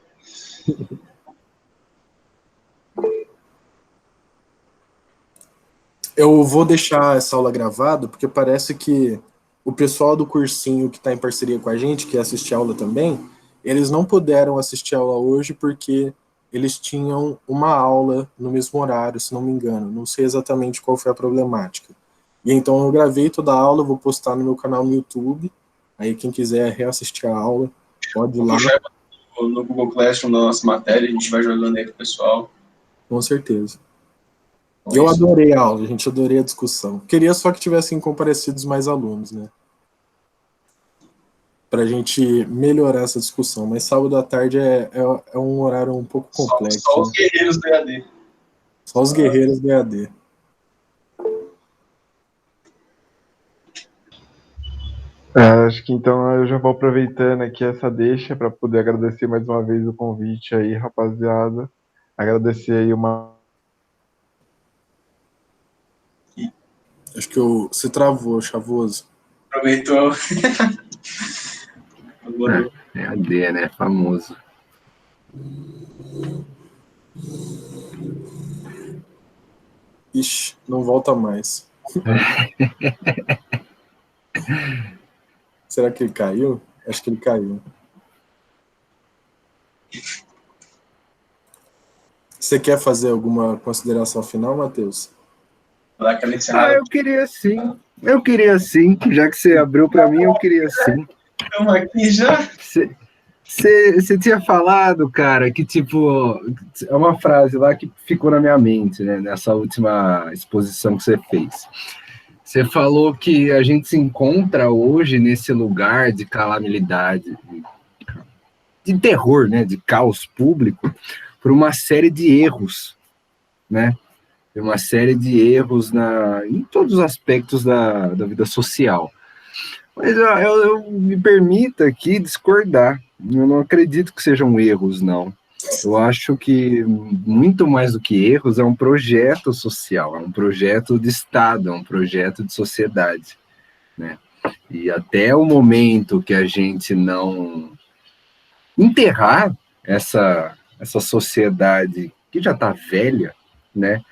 Eu vou deixar essa aula gravada, porque parece que o pessoal do cursinho que está em parceria com a gente, que assiste a aula também, eles não puderam assistir a aula hoje porque eles tinham uma aula no mesmo horário, se não me engano. Não sei exatamente qual foi a problemática. E então eu gravei toda a aula, vou postar no meu canal no YouTube. Aí quem quiser reassistir a aula, pode ir lá. No Google Classroom, na nossa matéria, a gente vai jogando aí pro pessoal. Com certeza. Eu adorei a aula, gente, adorei a discussão. Queria só que tivessem comparecidos mais alunos, né? Pra gente melhorar essa discussão. Mas sábado à tarde é um horário um pouco complexo. Só os guerreiros do EAD. Só os guerreiros do EAD. Acho que então eu já vou aproveitando aqui essa deixa para poder agradecer mais uma vez o convite aí, rapaziada. Agradecer aí uma... Acho que você travou, Chavoso. Aproveitou. É AD, né? Famoso. Ixi, não volta mais. Será que ele caiu? Acho que ele caiu. Você quer fazer alguma consideração final, Matheus? Eu queria sim. Eu queria sim. Já que você abriu para mim, eu queria sim. Estamos aqui já. Você tinha falado, cara, que tipo, é uma frase lá que ficou na minha mente, né, nessa última exposição que você fez. Você falou que a gente se encontra hoje nesse lugar de calamidade, de terror, né, de caos público, por uma série de erros, né? Uma série de erros em todos os aspectos da vida social. Mas eu me permita aqui discordar. Eu não acredito que sejam erros, não. Eu acho que muito mais do que erros é um projeto social, é um projeto de Estado, é um projeto de sociedade, né? E até o momento que a gente não enterrar essa sociedade que já está velha, né?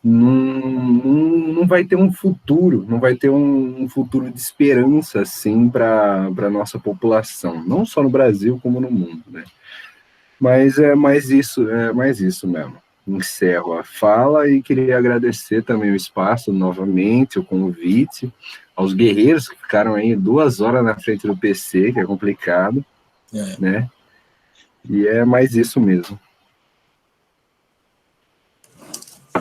Não vai ter um futuro, não vai ter um futuro de esperança, assim, para a nossa população, não só no Brasil, como no mundo, né? Mas é mais isso mesmo. Encerro a fala e queria agradecer também o espaço, novamente, o convite, aos guerreiros que ficaram aí 2 horas na frente do PC, que é complicado, né? E é mais isso mesmo.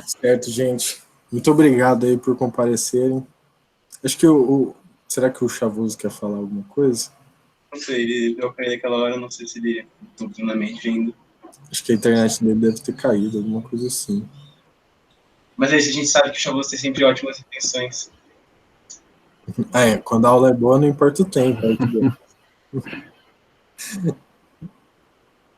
Certo, gente. Muito obrigado aí por comparecerem. Acho que será que o Chavoso quer falar alguma coisa? Não sei, ele deu pra ele aquela hora, não sei se ele está plenamente ainda. Acho que a internet dele deve ter caído, alguma coisa assim. Mas é isso, a gente sabe que o Chavoso tem sempre ótimas intenções. Quando a aula é boa, não importa o tempo.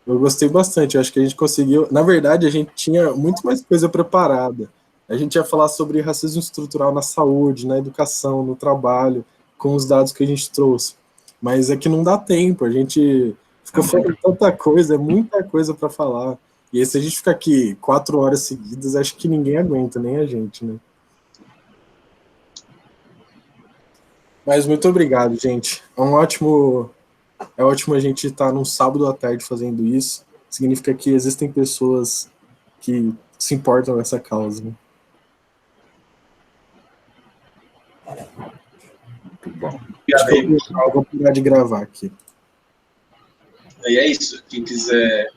Eu gostei bastante, eu acho que a gente conseguiu. Na verdade, a gente tinha muito mais coisa preparada. A gente ia falar sobre racismo estrutural na saúde, na educação, no trabalho, com os dados que a gente trouxe. Mas é que não dá tempo, a gente ficou falando tanta coisa, é muita coisa para falar. E aí, se a gente ficar aqui 4 horas seguidas, acho que ninguém aguenta, nem a gente, né? Mas muito obrigado, gente. É ótimo a gente estar num sábado à tarde fazendo isso. Significa que existem pessoas que se importam com essa causa, né? Muito bom. Eu vou parar de gravar aqui. E é isso. Quem quiser